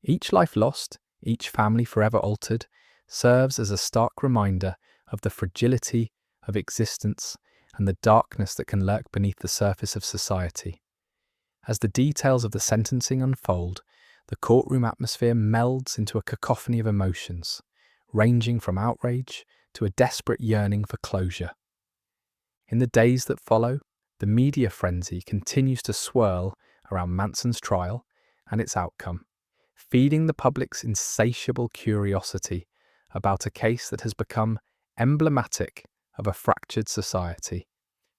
Each life lost, each family forever altered, serves as a stark reminder of the fragility of existence and the darkness that can lurk beneath the surface of society. As the details of the sentencing unfold, the courtroom atmosphere melds into a cacophony of emotions, ranging from outrage to a desperate yearning for closure. In the days that follow, the media frenzy continues to swirl around Manson's trial and its outcome, feeding the public's insatiable curiosity about a case that has become emblematic of a fractured society.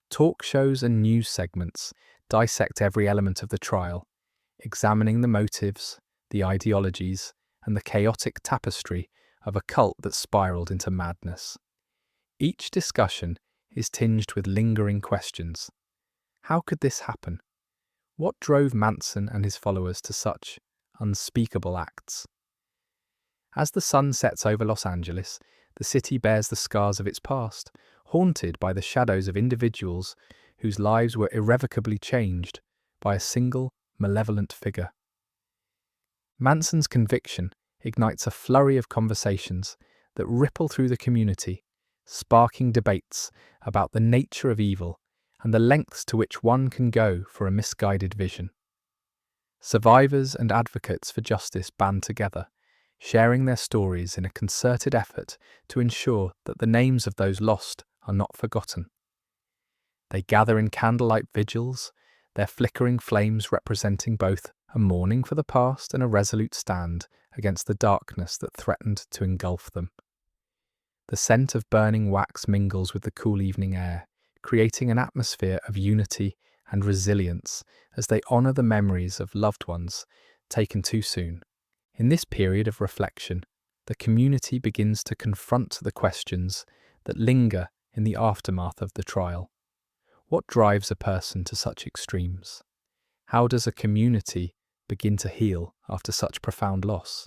Talk shows and news segments dissect every element of the trial, examining the motives, the ideologies, and the chaotic tapestry of a cult that spiraled into madness. Each discussion is tinged with lingering questions. How could this happen? What drove Manson and his followers to such unspeakable acts? As the sun sets over Los Angeles, the city bears the scars of its past, haunted by the shadows of individuals whose lives were irrevocably changed by a single malevolent figure. Manson's conviction ignites a flurry of conversations that ripple through the community, sparking debates about the nature of evil and the lengths to which one can go for a misguided vision. Survivors and advocates for justice band together, sharing their stories in a concerted effort to ensure that the names of those lost are not forgotten. They gather in candlelight vigils, their flickering flames representing both a mourning for the past and a resolute stand against the darkness that threatened to engulf them. The scent of burning wax mingles with the cool evening air, creating an atmosphere of unity and resilience as they honour the memories of loved ones taken too soon. In this period of reflection, the community begins to confront the questions that linger in the aftermath of the trial. What drives a person to such extremes? How does a community begin to heal after such profound loss?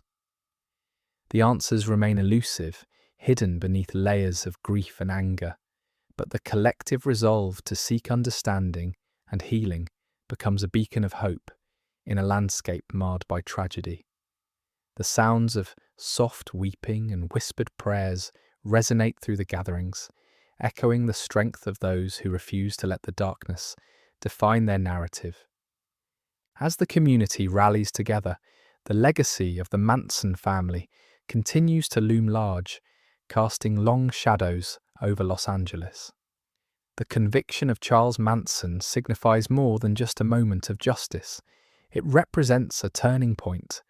The answers remain elusive, hidden beneath layers of grief and anger, but the collective resolve to seek understanding and healing becomes a beacon of hope in a landscape marred by tragedy. The sounds of soft weeping and whispered prayers resonate through the gatherings, echoing the strength of those who refuse to let the darkness define their narrative. As the community rallies together, the legacy of the Manson family continues to loom large, casting long shadows over Los Angeles. The conviction of Charles Manson signifies more than just a moment of justice. It represents a turning point,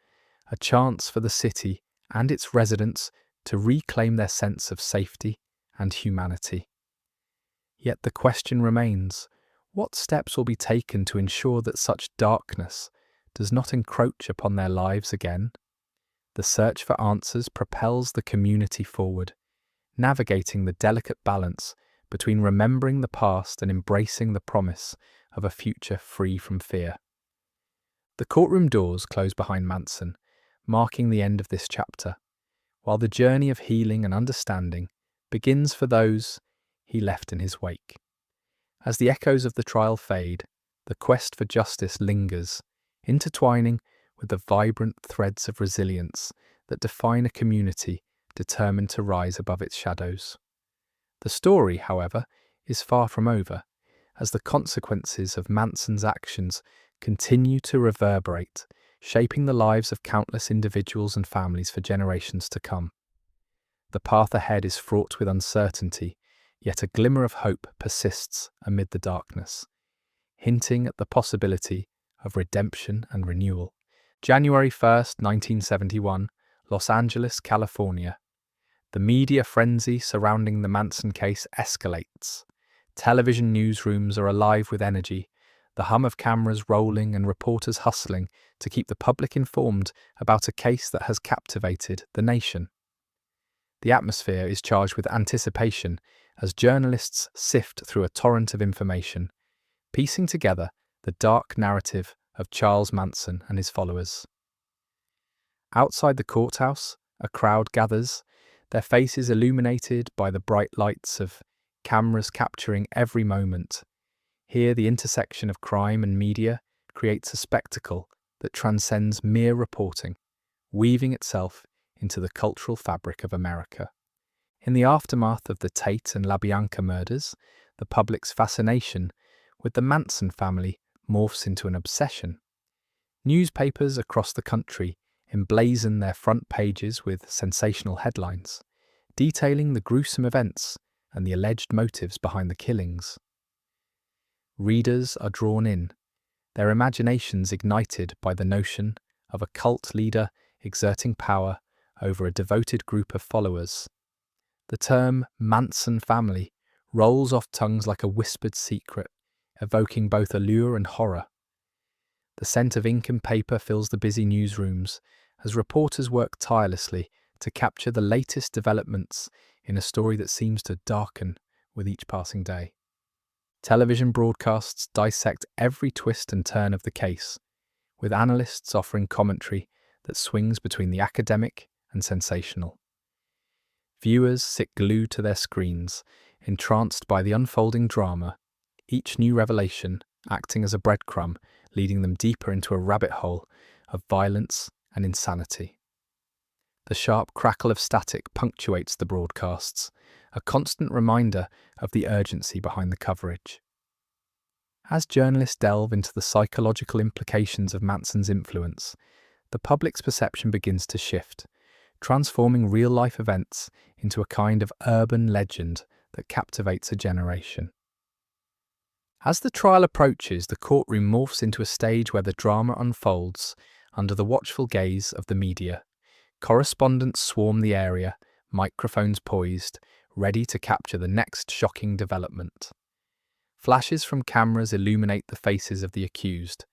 a chance for the city and its residents to reclaim their sense of safety and humanity. Yet the question remains, what steps will be taken to ensure that such darkness does not encroach upon their lives again? The search for answers propels the community forward, navigating the delicate balance between remembering the past and embracing the promise of a future free from fear. The courtroom doors close behind Manson, marking the end of this chapter, while the journey of healing and understanding begins for those he left in his wake. As the echoes of the trial fade, the quest for justice lingers, intertwining with the vibrant threads of resilience that define a community determined to rise above its shadows. The story, however, is far from over, as the consequences of Manson's actions continue to reverberate, shaping the lives of countless individuals and families for generations to come. The path ahead is fraught with uncertainty, yet a glimmer of hope persists amid the darkness, hinting at the possibility of redemption and renewal. January 1st, 1971, Los Angeles, California. The media frenzy surrounding the Manson case escalates. Television newsrooms are alive with energy, the hum of cameras rolling and reporters hustling to keep the public informed about a case that has captivated the nation. The atmosphere is charged with anticipation as journalists sift through a torrent of information, piecing together the dark narrative of Charles Manson and his followers. Outside the courthouse, a crowd gathers, their faces illuminated by the bright lights of cameras capturing every moment. Here, the intersection of crime and media creates a spectacle that transcends mere reporting, weaving itself into the cultural fabric of America. In the aftermath of the Tate and LaBianca murders, the public's fascination with the Manson family morphs into an obsession. Newspapers across the country emblazon their front pages with sensational headlines, detailing the gruesome events and the alleged motives behind the killings. Readers are drawn in, their imaginations ignited by the notion of a cult leader exerting power over a devoted group of followers. The term Manson family rolls off tongues like a whispered secret, evoking both allure and horror. The scent of ink and paper fills the busy newsrooms as reporters work tirelessly to capture the latest developments in a story that seems to darken with each passing day. Television broadcasts dissect every twist and turn of the case, with analysts offering commentary that swings between the academic and sensational. Viewers sit glued to their screens, entranced by the unfolding drama, each new revelation acting as a breadcrumb, leading them deeper into a rabbit hole of violence and insanity. The sharp crackle of static punctuates the broadcasts, a constant reminder of the urgency behind the coverage. As journalists delve into the psychological implications of Manson's influence, the public's perception begins to shift, transforming real-life events into a kind of urban legend that captivates a generation. As the trial approaches, the courtroom morphs into a stage where the drama unfolds under the watchful gaze of the media. Correspondents swarm the area, microphones poised, ready to capture the next shocking development. Flashes from cameras illuminate the faces of the accused,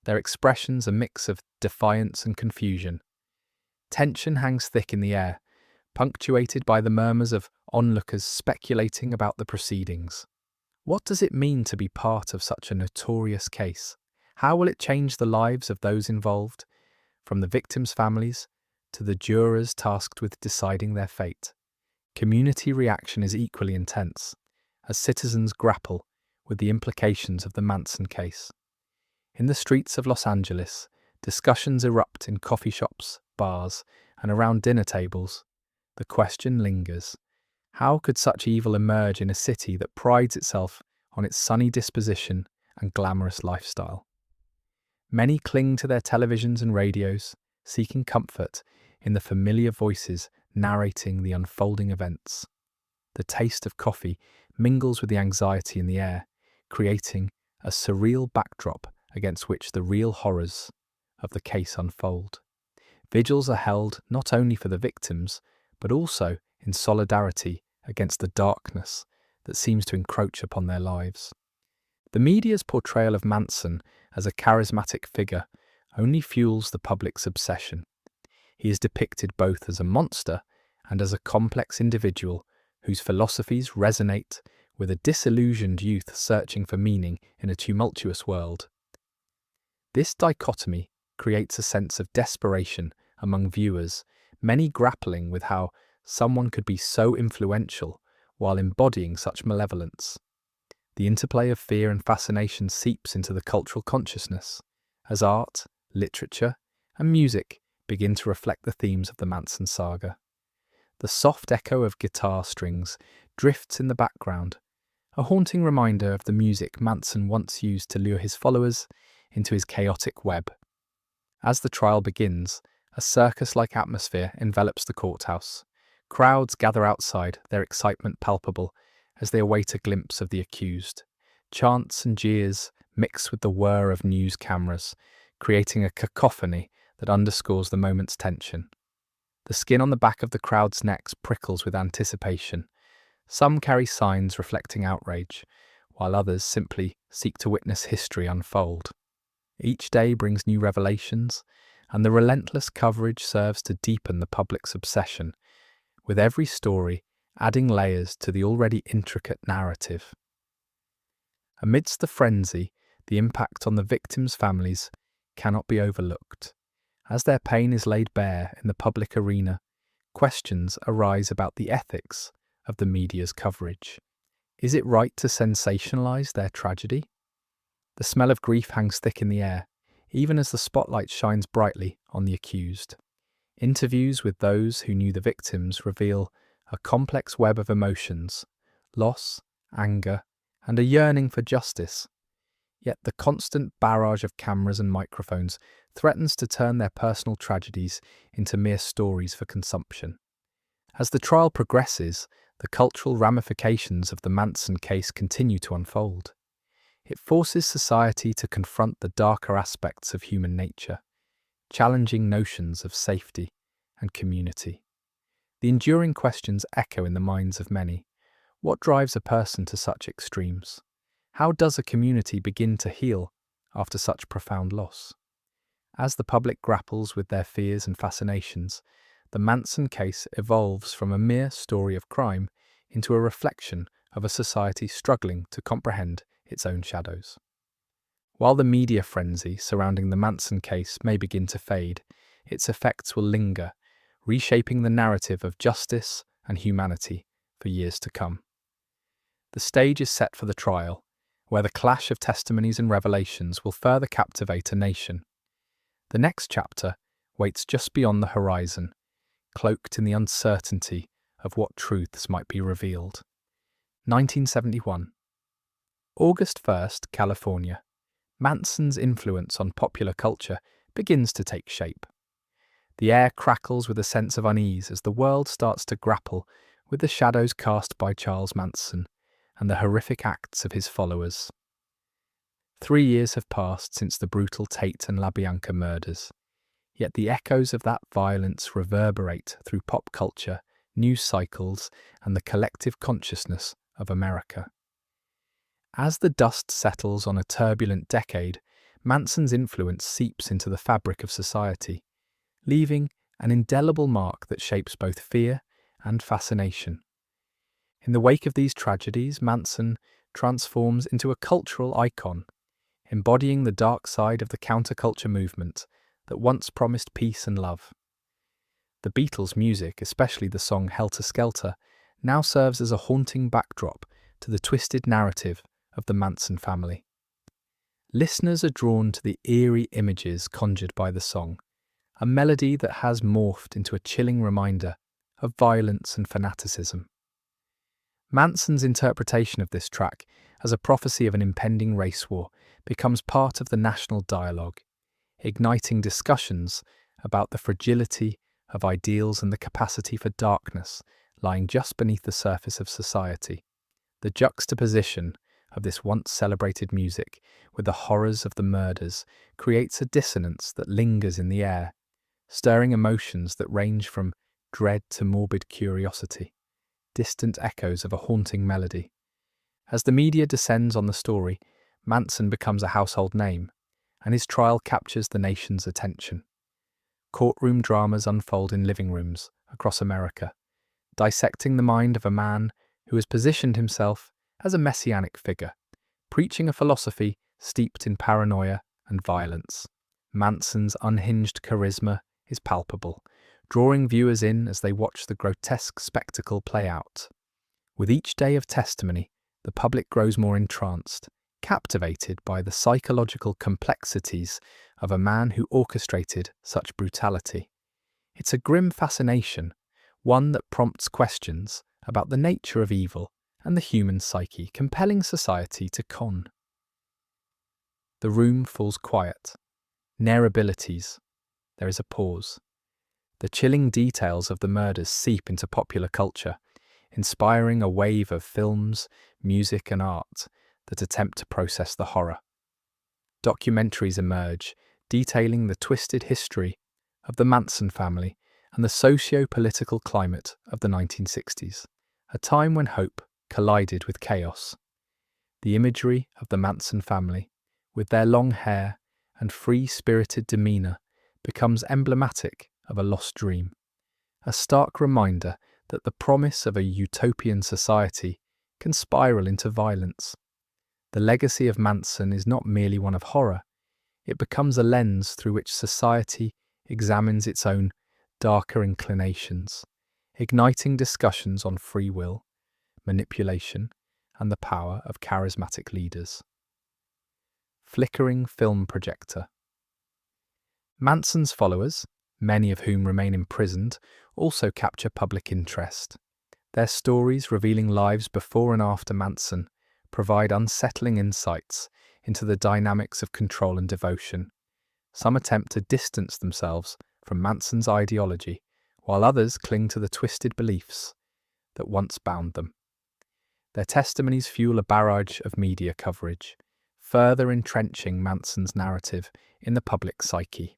their expressions a mix of defiance and confusion. Tension hangs thick in the air, punctuated by the murmurs of onlookers speculating about the proceedings. What does it mean to be part of such a notorious case? How will it change the lives of those involved, from the victims' families to the jurors tasked with deciding their fate? Community reaction is equally intense, as citizens grapple with the implications of the Manson case. In the streets of Los Angeles, discussions erupt in coffee shops, bars, and around dinner tables. The question lingers: how could such evil emerge in a city that prides itself on its sunny disposition and glamorous lifestyle? Many cling to their televisions and radios, seeking comfort in the familiar voices narrating the unfolding events. The taste of coffee mingles with the anxiety in the air, creating a surreal backdrop against which the real horrors of the case unfold. Vigils are held not only for the victims, but also in solidarity against the darkness that seems to encroach upon their lives. The media's portrayal of Manson as a charismatic figure only fuels the public's obsession. He is depicted both as a monster and as a complex individual whose philosophies resonate with a disillusioned youth searching for meaning in a tumultuous world. This dichotomy creates a sense of desperation among viewers, many grappling with how someone could be so influential while embodying such malevolence. The interplay of fear and fascination seeps into the cultural consciousness, as art, literature, and music begin to reflect the themes of the Manson saga. The soft echo of guitar strings drifts in the background, a haunting reminder of the music Manson once used to lure his followers into his chaotic web. As the trial begins, a circus-like atmosphere envelops the courthouse. Crowds gather outside, their excitement palpable as they await a glimpse of the accused. Chants and jeers mix with the whir of news cameras, creating a cacophony that underscores the moment's tension. The skin on the back of the crowd's necks prickles with anticipation. Some carry signs reflecting outrage, while others simply seek to witness history unfold. Each day brings new revelations, and the relentless coverage serves to deepen the public's obsession, with every story adding layers to the already intricate narrative. Amidst the frenzy, the impact on the victims' families cannot be overlooked. As their pain is laid bare in the public arena, questions arise about the ethics of the media's coverage. Is it right to sensationalize their tragedy? The smell of grief hangs thick in the air, even as the spotlight shines brightly on the accused. Interviews with those who knew the victims reveal a complex web of emotions: loss, anger, and a yearning for justice. Yet the constant barrage of cameras and microphones threatens to turn their personal tragedies into mere stories for consumption. As the trial progresses, the cultural ramifications of the Manson case continue to unfold. It forces society to confront the darker aspects of human nature, challenging notions of safety and community. The enduring questions echo in the minds of many. What drives a person to such extremes? How does a community begin to heal after such profound loss? As the public grapples with their fears and fascinations, the Manson case evolves from a mere story of crime into a reflection of a society struggling to comprehend its own shadows. While the media frenzy surrounding the Manson case may begin to fade, its effects will linger, reshaping the narrative of justice and humanity for years to come. The stage is set for the trial, where the clash of testimonies and revelations will further captivate a nation. The next chapter waits just beyond the horizon, cloaked in the uncertainty of what truths might be revealed. 1971. August 1st, California. Manson's influence on popular culture begins to take shape. The air crackles with a sense of unease as the world starts to grapple with the shadows cast by Charles Manson and the horrific acts of his followers. 3 years have passed since the brutal Tate and LaBianca murders, yet the echoes of that violence reverberate through pop culture, news cycles, and the collective consciousness of America. As the dust settles on a turbulent decade, Manson's influence seeps into the fabric of society, leaving an indelible mark that shapes both fear and fascination. In the wake of these tragedies, Manson transforms into a cultural icon, embodying the dark side of the counterculture movement that once promised peace and love. The Beatles' music, especially the song Helter Skelter, now serves as a haunting backdrop to the twisted narrative of the Manson family. Listeners are drawn to the eerie images conjured by the song, a melody that has morphed into a chilling reminder of violence and fanaticism. Manson's interpretation of this track as a prophecy of an impending race war becomes part of the national dialogue, igniting discussions about the fragility of ideals and the capacity for darkness lying just beneath the surface of society. The juxtaposition of this once celebrated music with the horrors of the murders creates a dissonance that lingers in the air, stirring emotions that range from dread to morbid curiosity, distant echoes of a haunting melody. As the media descends on the story, Manson becomes a household name, and his trial captures the nation's attention. Courtroom dramas unfold in living rooms across America, dissecting the mind of a man who has positioned himself as a messianic figure, preaching a philosophy steeped in paranoia and violence. Manson's unhinged charisma is palpable, drawing viewers in as they watch the grotesque spectacle play out. With each day of testimony, the public grows more entranced, captivated by the psychological complexities of a man who orchestrated such brutality. It's a grim fascination, one that prompts questions about the nature of evil and the human psyche, compelling society to con. The room falls quiet. Narrabilities. There is a pause. The chilling details of the murders seep into popular culture, inspiring a wave of films, music, and art that attempt to process the horror. Documentaries emerge, detailing the twisted history of the Manson family and the socio-political climate of the 1960s, a time when hope collided with chaos. The imagery of the Manson family, with their long hair and free-spirited demeanour, becomes emblematic of a lost dream, a stark reminder that the promise of a utopian society can spiral into violence. The legacy of Manson is not merely one of horror, it becomes a lens through which society examines its own darker inclinations, igniting discussions on free will, manipulation, and the power of charismatic leaders. Flickering film projector. Manson's followers, many of whom remain imprisoned, also capture public interest. Their stories, revealing lives before and after Manson, provide unsettling insights into the dynamics of control and devotion. Some attempt to distance themselves from Manson's ideology, while others cling to the twisted beliefs that once bound them. Their testimonies fuel a barrage of media coverage, further entrenching Manson's narrative in the public psyche.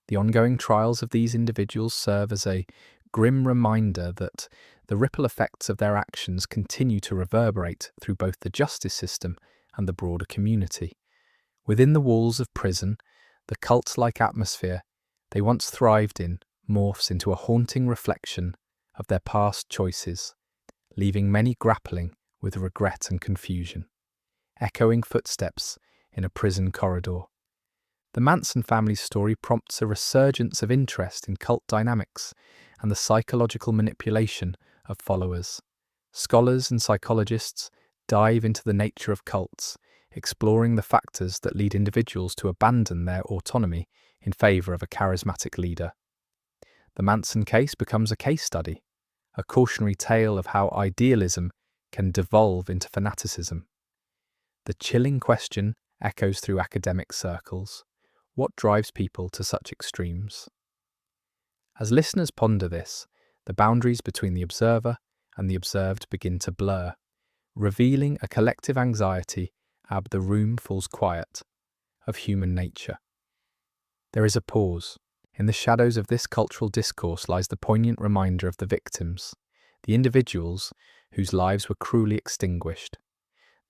The ongoing trials of these individuals serve as a grim reminder that the ripple effects of their actions continue to reverberate through both the justice system and the broader community. Within the walls of prison, the cult-like atmosphere they once thrived in morphs into a haunting reflection of their past choices, leaving many grappling with regret and confusion. Echoing footsteps in a prison corridor. The Manson family's story prompts a resurgence of interest in cult dynamics and the psychological manipulation of followers. Scholars and psychologists dive into the nature of cults, exploring the factors that lead individuals to abandon their autonomy in favor of a charismatic leader. The Manson case becomes a case study, a cautionary tale of how idealism can devolve into fanaticism. The chilling question echoes through academic circles. What drives people to such extremes? As listeners ponder this, the boundaries between the observer and the observed begin to blur, revealing a collective anxiety the room falls quiet of human nature. There is a pause. In the shadows of this cultural discourse lies the poignant reminder of the victims, the individuals whose lives were cruelly extinguished.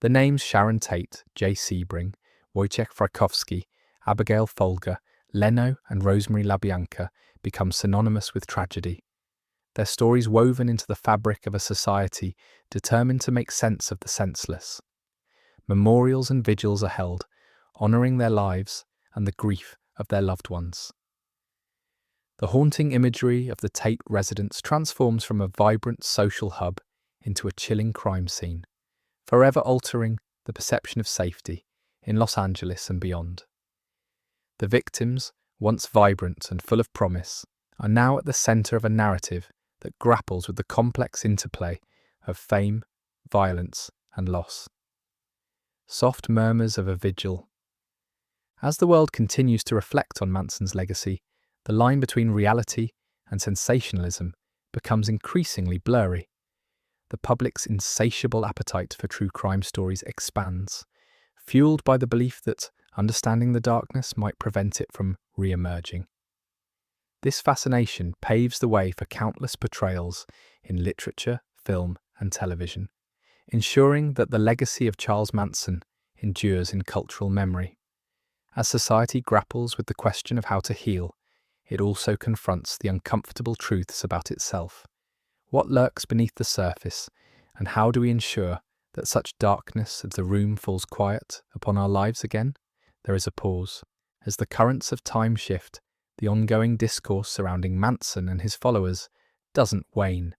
The names Sharon Tate, Jay Sebring, Wojciech Frykowski, Abigail Folger, Leno and Rosemary LaBianca become synonymous with tragedy. Their stories woven into the fabric of a society determined to make sense of the senseless. Memorials and vigils are held, honouring their lives and the grief of their loved ones. The haunting imagery of the Tate residence transforms from a vibrant social hub into a chilling crime scene, forever altering the perception of safety in Los Angeles and beyond. The victims, once vibrant and full of promise, are now at the centre of a narrative that grapples with the complex interplay of fame, violence, and loss. Soft murmurs of a vigil. As the world continues to reflect on Manson's legacy, the line between reality and sensationalism becomes increasingly blurry. The public's insatiable appetite for true crime stories expands, fueled by the belief that understanding the darkness might prevent it from re-emerging. This fascination paves the way for countless portrayals in literature, film, and television, ensuring that the legacy of Charles Manson endures in cultural memory. As society grapples with the question of how to heal, it also confronts the uncomfortable truths about itself. What lurks beneath the surface, and how do we ensure that such darkness as the room falls quiet upon our lives again? There is a pause. As the currents of time shift, the ongoing discourse surrounding Manson and his followers doesn't wane.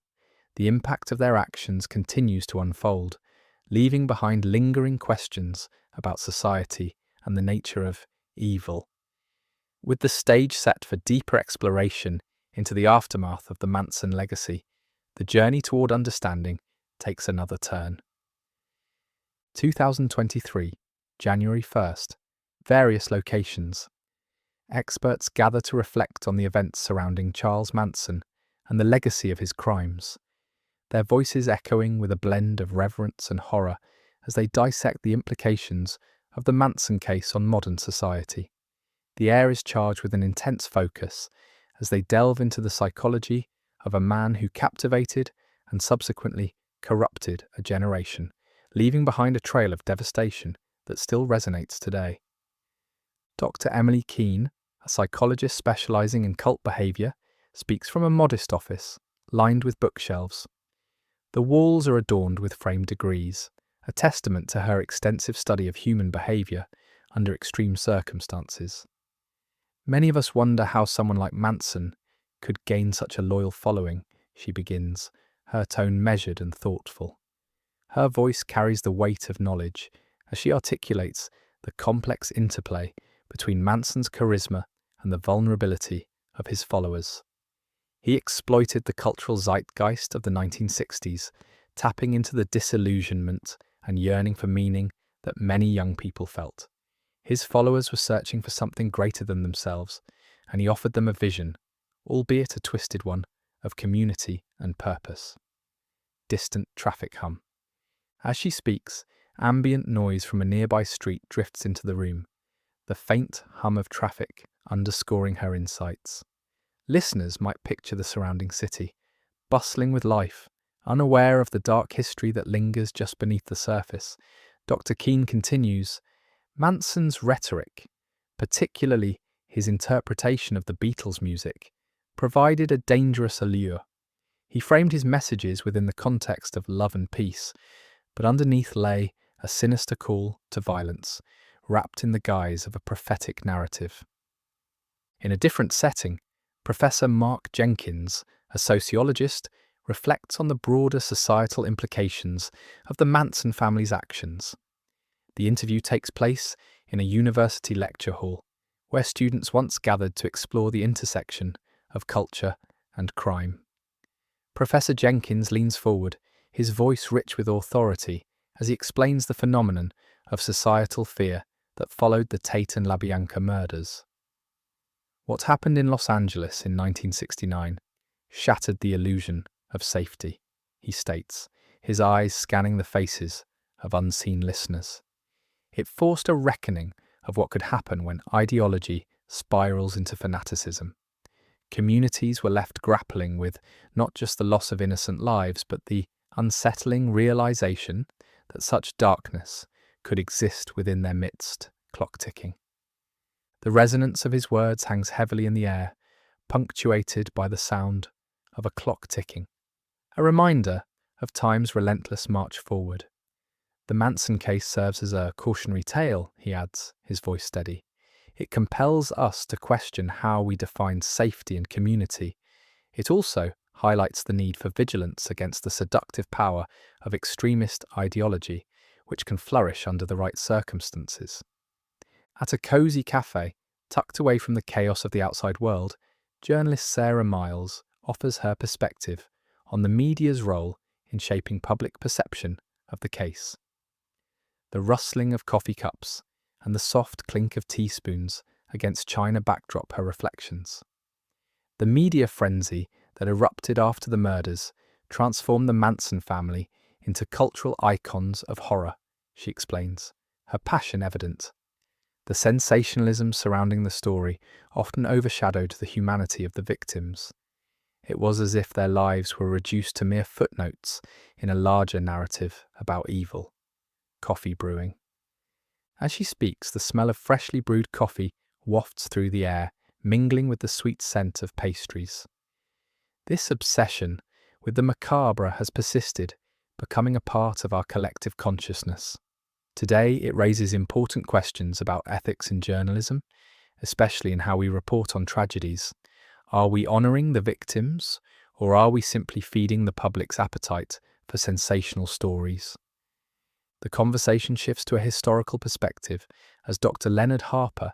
The impact of their actions continues to unfold, leaving behind lingering questions about society and the nature of evil. With the stage set for deeper exploration into the aftermath of the Manson legacy, the journey toward understanding takes another turn. 2023, January 1st. Various locations. Experts gather to reflect on the events surrounding Charles Manson and the legacy of his crimes, their voices echoing with a blend of reverence and horror as they dissect the implications of the Manson case on modern society. The air is charged with an intense focus as they delve into the psychology of a man who captivated and subsequently corrupted a generation, leaving behind a trail of devastation that still resonates today. Dr. Emily Keene, a psychologist specializing in cult behavior, speaks from a modest office, lined with bookshelves. The walls are adorned with framed degrees, a testament to her extensive study of human behavior under extreme circumstances. Many of us wonder how someone like Manson could gain such a loyal following, she begins, her tone measured and thoughtful. Her voice carries the weight of knowledge as she articulates the complex interplay between Manson's charisma and the vulnerability of his followers. He exploited the cultural zeitgeist of the 1960s, tapping into the disillusionment and yearning for meaning that many young people felt. His followers were searching for something greater than themselves, and he offered them a vision, albeit a twisted one, of community and purpose. Distant traffic hum. As she speaks, ambient noise from a nearby street drifts into the room, the faint hum of traffic underscoring her insights. Listeners might picture the surrounding city, bustling with life, unaware of the dark history that lingers just beneath the surface. Dr. Keene continues, Manson's rhetoric, particularly his interpretation of the Beatles' music, provided a dangerous allure. He framed his messages within the context of love and peace, but underneath lay a sinister call to violence, wrapped in the guise of a prophetic narrative. In a different setting, Professor Mark Jenkins, a sociologist, reflects on the broader societal implications of the Manson family's actions. The interview takes place in a university lecture hall, where students once gathered to explore the intersection of culture and crime. Professor Jenkins leans forward, his voice rich with authority, as he explains the phenomenon of societal fear that followed the Tate and LaBianca murders. What happened in Los Angeles in 1969 shattered the illusion of safety, he states, his eyes scanning the faces of unseen listeners. It forced a reckoning of what could happen when ideology spirals into fanaticism. Communities were left grappling with not just the loss of innocent lives, but the unsettling realization that such darkness could exist within their midst, clock ticking. The resonance of his words hangs heavily in the air, punctuated by the sound of a clock ticking, a reminder of time's relentless march forward. The Manson case serves as a cautionary tale, he adds, his voice steady. It compels us to question how we define safety and community. It also highlights the need for vigilance against the seductive power of extremist ideology, which can flourish under the right circumstances. At a cosy cafe, tucked away from the chaos of the outside world, journalist Sarah Miles offers her perspective on the media's role in shaping public perception of the case. The rustling of coffee cups and the soft clink of teaspoons against china backdrop her reflections. The media frenzy that erupted after the murders transformed the Manson family into cultural icons of horror, she explains, her passion evident. The sensationalism surrounding the story often overshadowed the humanity of the victims. It was as if their lives were reduced to mere footnotes in a larger narrative about evil. Coffee brewing. As she speaks, the smell of freshly brewed coffee wafts through the air, mingling with the sweet scent of pastries. This obsession with the macabre has persisted, becoming a part of our collective consciousness. Today, it raises important questions about ethics in journalism, especially in how we report on tragedies. Are we honouring the victims, or are we simply feeding the public's appetite for sensational stories? The conversation shifts to a historical perspective as Dr. Leonard Harper,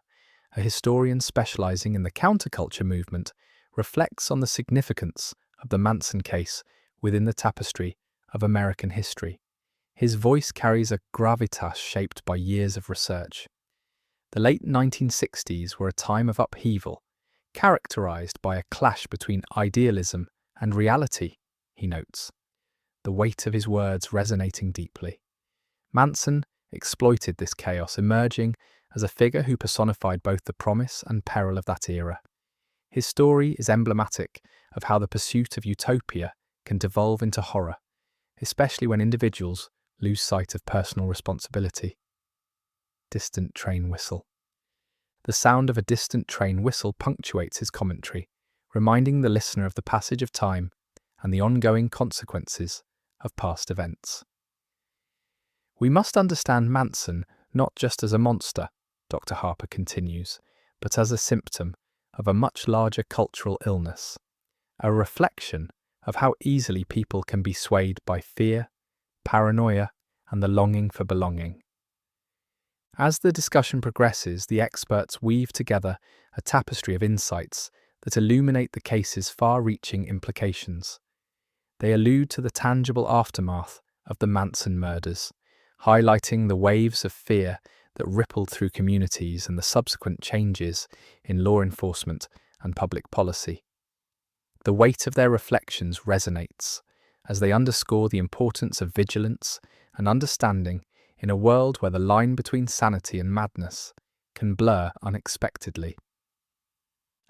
a historian specialising in the counterculture movement, reflects on the significance of the Manson case within the tapestry of American history. His voice carries a gravitas shaped by years of research. The late 1960s were a time of upheaval, characterised by a clash between idealism and reality, he notes, the weight of his words resonating deeply. Manson exploited this chaos, emerging as a figure who personified both the promise and peril of that era. His story is emblematic of how the pursuit of utopia can devolve into horror, especially when individuals lose sight of personal responsibility. Distant train whistle. The sound of a distant train whistle punctuates his commentary, reminding the listener of the passage of time and the ongoing consequences of past events. We must understand Manson not just as a monster, Dr. Harper continues, but as a symptom of a much larger cultural illness, a reflection of how easily people can be swayed by fear, paranoia, and the longing for belonging. As the discussion progresses, the experts weave together a tapestry of insights that illuminate the case's far-reaching implications. They allude to the tangible aftermath of the Manson murders, highlighting the waves of fear that rippled through communities and the subsequent changes in law enforcement and public policy. The weight of their reflections resonates as they underscore the importance of vigilance and understanding in a world where the line between sanity and madness can blur unexpectedly.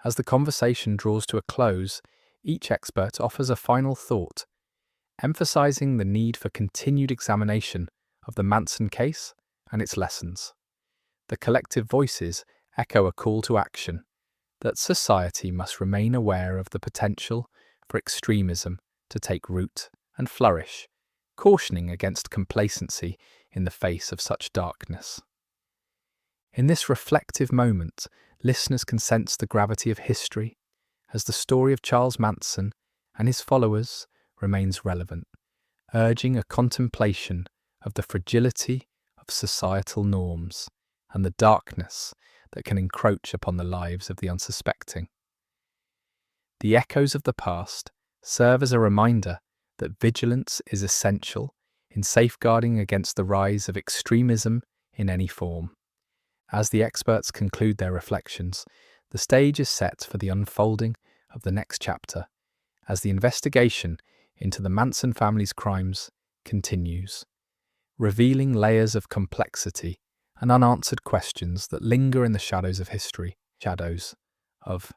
As the conversation draws to a close, each expert offers a final thought, emphasizing the need for continued examination of the Manson case and its lessons. The collective voices echo a call to action, that society must remain aware of the potential for extremism to take root and flourish, cautioning against complacency in the face of such darkness. In this reflective moment, listeners can sense the gravity of history as the story of Charles Manson and his followers remains relevant, urging a contemplation of the fragility of societal norms and the darkness that can encroach upon the lives of the unsuspecting. The echoes of the past serve as a reminder that vigilance is essential in safeguarding against the rise of extremism in any form. As the experts conclude their reflections, the stage is set for the unfolding of the next chapter as the investigation into the Manson family's crimes continues, revealing layers of complexity and unanswered questions that linger in the shadows of history, shadows of